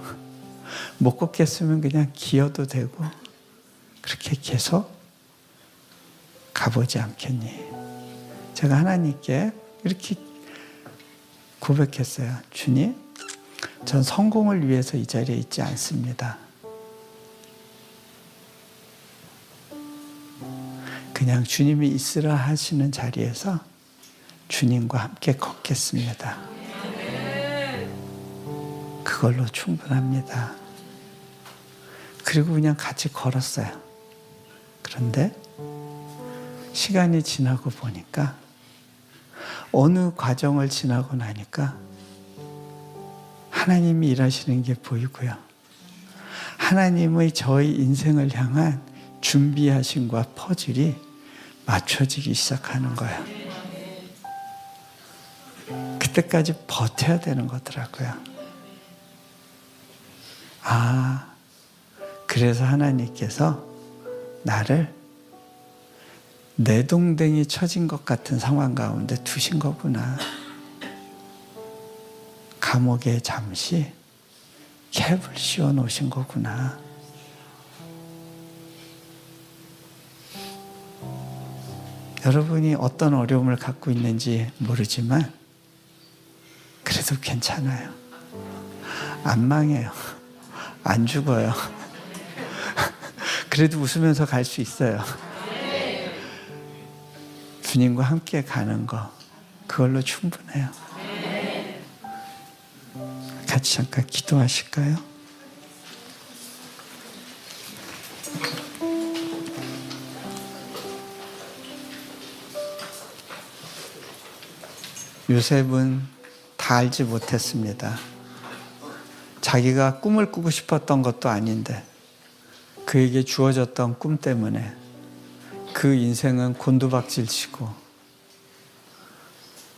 못 걷겠으면 그냥 기어도 되고 그렇게 계속 가보지 않겠니? 제가 하나님께 이렇게 고백했어요. 주님, 전 성공을 위해서 이 자리에 있지 않습니다. 그냥 주님이 있으라 하시는 자리에서 주님과 함께 걷겠습니다. 그걸로 충분합니다. 그리고 그냥 같이 걸었어요. 그런데 시간이 지나고 보니까 어느 과정을 지나고 나니까 하나님이 일하시는 게 보이고요. 하나님의 저희 인생을 향한 준비하심과 퍼즐이 맞춰지기 시작하는 거예요. 그때까지 버텨야 되는 거더라고요. 그래서 하나님께서 나를 내동댕이 쳐진 것 같은 상황 가운데 두신 거구나. 감옥에 잠시 캡을 씌워 놓으신 거구나. 여러분이 어떤 어려움을 갖고 있는지 모르지만 그래도 괜찮아요. 안 망해요. 안 죽어요. 그래도 웃으면서 갈 수 있어요. 주님과 함께 가는 거, 그걸로 충분해요. 같이 잠깐 기도하실까요? 요셉은 다 알지 못했습니다. 자기가 꿈을 꾸고 싶었던 것도 아닌데 그에게 주어졌던 꿈 때문에 그 인생은 곤두박질치고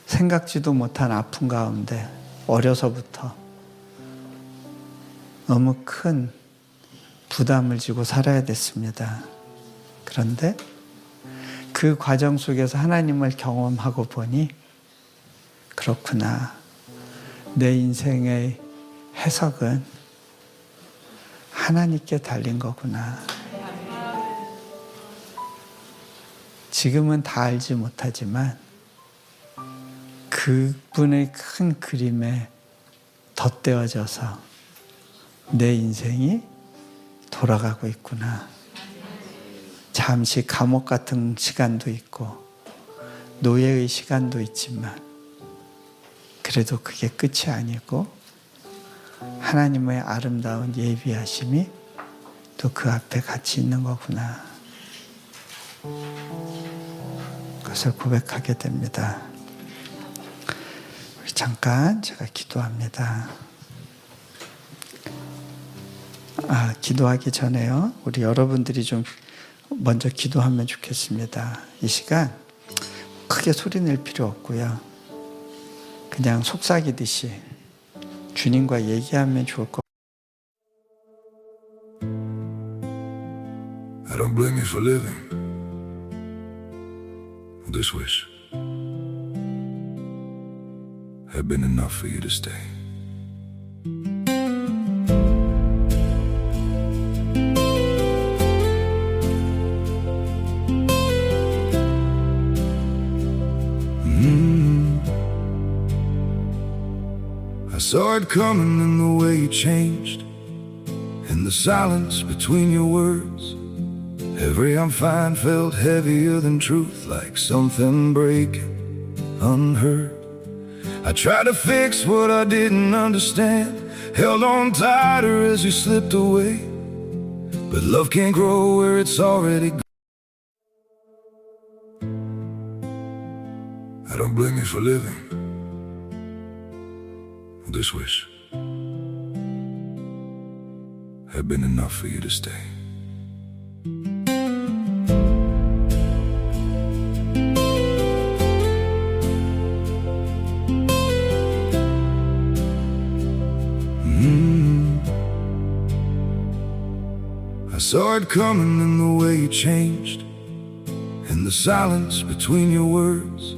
생각지도 못한 아픔 가운데 어려서부터 너무 큰 부담을 지고 살아야 됐습니다. 그런데 그 과정 속에서 하나님을 경험하고 보니 그렇구나. 내 인생의 해석은 하나님께 달린 거구나. 지금은 다 알지 못하지만 그분의 큰 그림에 덧대어져서 내 인생이 돌아가고 있구나. 잠시 감옥 같은 시간도 있고 노예의 시간도 있지만 그래도 그게 끝이 아니고 하나님의 아름다운 예비하심이 또 그 앞에 같이 있는 거구나. 그것을 고백하게 됩니다. 우리 잠깐 제가 기도합니다. 기도하기 전에요. 우리 여러분들이 좀 먼저 기도하면 좋겠습니다. 이 시간 크게 소리 낼 필요 없고요. 그냥 속삭이듯이 주님과 얘기하면 좋을 것 같아요. I don't blame you for living this wish had been enough for you to stay. I saw it coming in the way you changed, in the silence between your words. Every I'm fine felt heavier than truth, like something breaking unheard. I tried to fix what I didn't understand, held on tighter as you slipped away. But love can't grow where it's already gone. I don't blame you for living this wish had been enough for you to stay. I saw it coming in the way you changed, in the silence between your words.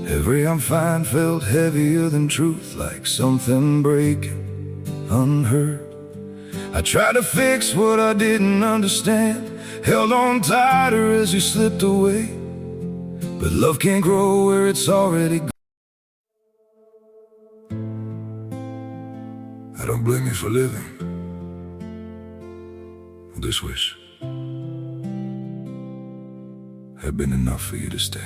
Every I'm fine felt heavier than truth, like something breaking unheard. I tried to fix what I didn't understand, held on tighter as you slipped away. But love can't grow where it's already gone. I don't blame you for living this wish had been enough for you to stay.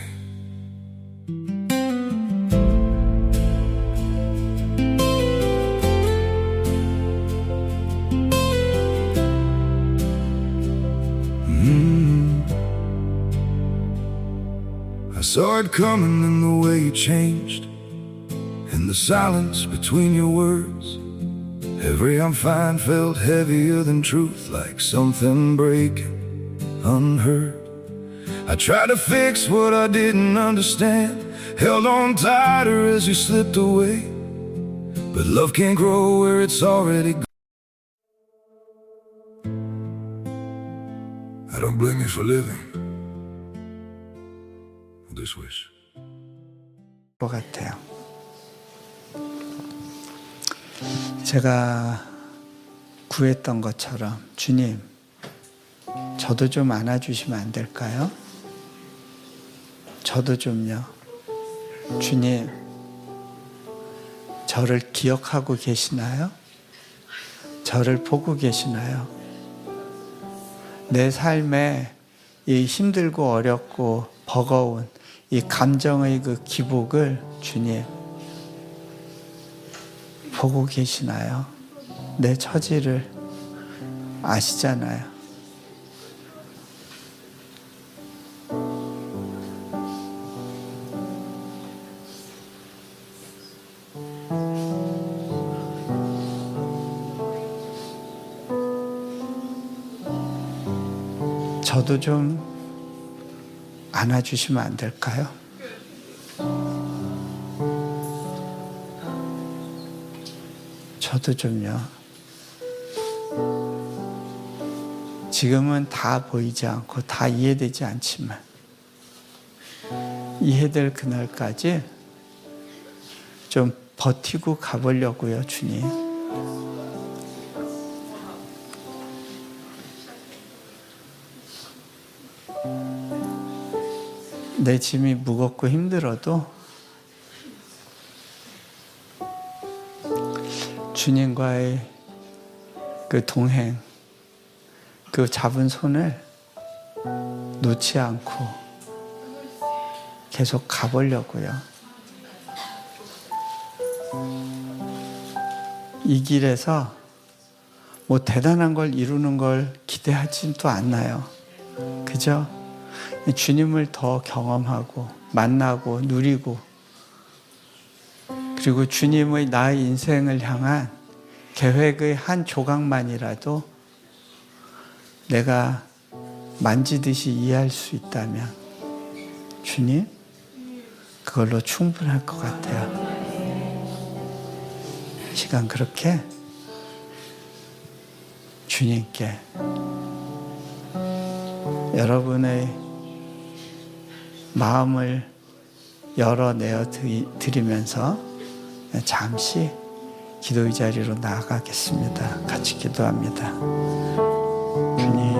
I saw it coming in the way you changed, in the silence between your words. Every I'm fine felt heavier than truth, like something breaking unheard. I tried to fix what I didn't understand, held on tighter as you slipped away. But love can't grow where it's already gone. I don't blame you for living this wish. 것 같아요. 제가 구했던 것처럼 주님, 저도 좀 안아주시면 안 될까요? 저도 좀요. 주님, 저를 기억하고 계시나요? 저를 보고 계시나요? 내 삶에 이 힘들고 어렵고 버거운 이 감정의 그 기복을 주님 보고 계시나요? 내 처지를 아시잖아요. 저도 좀 안아주시면 안 될까요? 저도 좀요. 지금은 다 보이지 않고 다 이해되지 않지만 이해될 그날까지 좀 버티고 가보려고요, 주님. 내 짐이 무겁고 힘들어도 주님과의 그 동행, 그 잡은 손을 놓지 않고 계속 가보려고요. 이 길에서 뭐 대단한 걸 이루는 걸 기대하지도 않나요? 그죠? 주님을 더 경험하고 만나고 누리고 그리고 주님의 나의 인생을 향한 계획의 한 조각만이라도 내가 만지듯이 이해할 수 있다면 주님 그걸로 충분할 것 같아요. 시간 그렇게 주님께 여러분의 마음을 열어내어 드리면서 잠시 기도의 자리로 나아가겠습니다. 같이 기도합니다. 주님,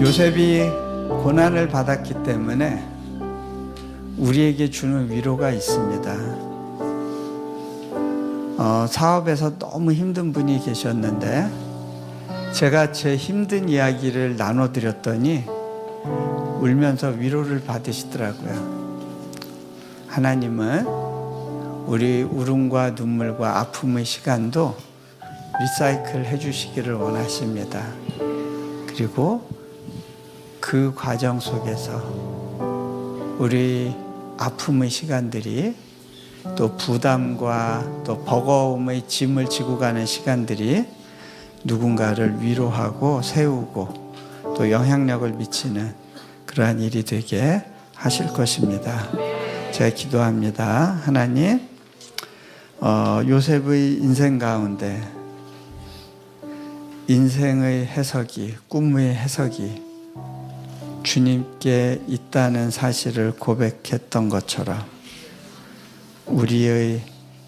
요셉이 고난을 받았기 때문에 우리에게 주는 위로가 있습니다. 사업에서 너무 힘든 분이 계셨는데 제가 제 힘든 이야기를 나눠드렸더니 울면서 위로를 받으시더라고요. 하나님은 우리 울음과 눈물과 아픔의 시간도 리사이클 해주시기를 원하십니다. 그리고 그 과정 속에서 우리 아픔의 시간들이 또 부담과 또 버거움의 짐을 지고 가는 시간들이 누군가를 위로하고 세우고 또 영향력을 미치는 그러한 일이 되게 하실 것입니다. 제가 기도합니다. 하나님, 요셉의 인생 가운데 인생의 해석이, 꿈의 해석이 주님께 있다는 사실을 고백했던 것처럼 우리의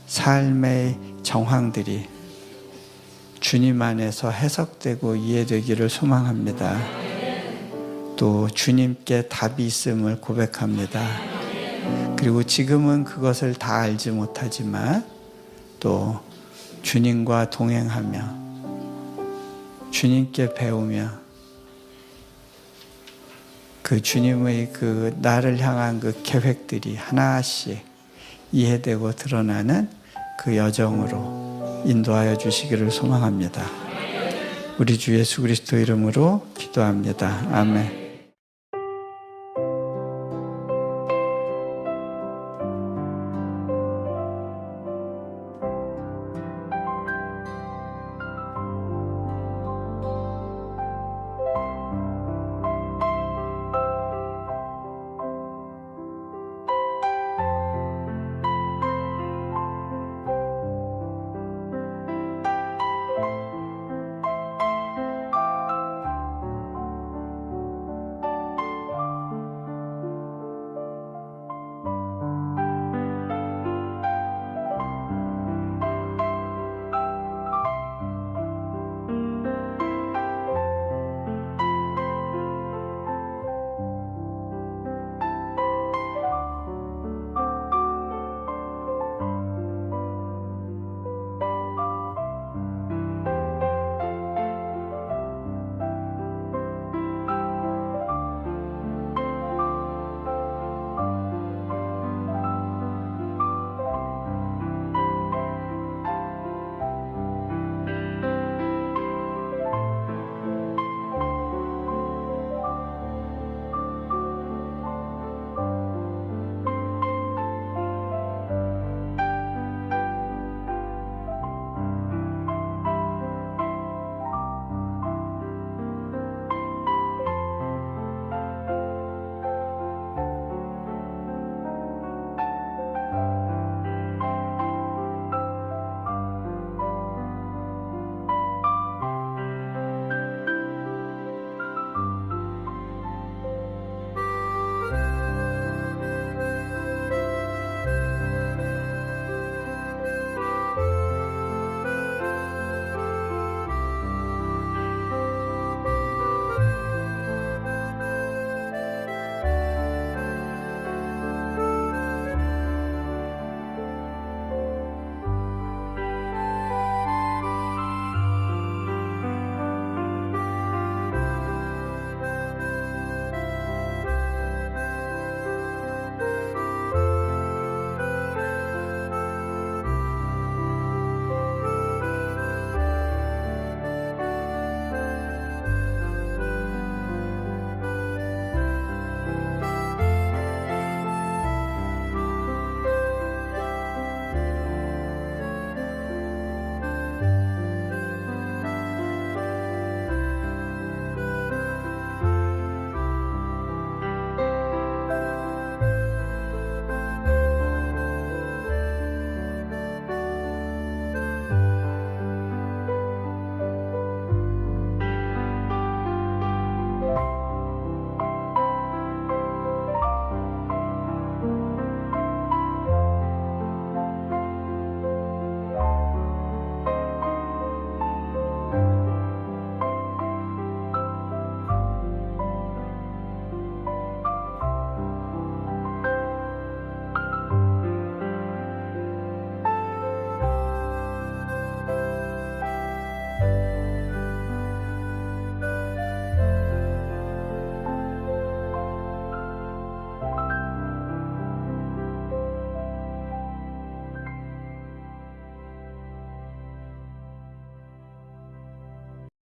삶의 정황들이 주님 안에서 해석되고 이해되기를 소망합니다. 또 주님께 답이 있음을 고백합니다. 그리고 지금은 그것을 다 알지 못하지만 또 주님과 동행하며 주님께 배우며 그 주님의 그 나를 향한 그 계획들이 하나씩 이해되고 드러나는 그 여정으로 인도하여 주시기를 소망합니다. 우리 주 예수 그리스도 이름으로 기도합니다. 아멘.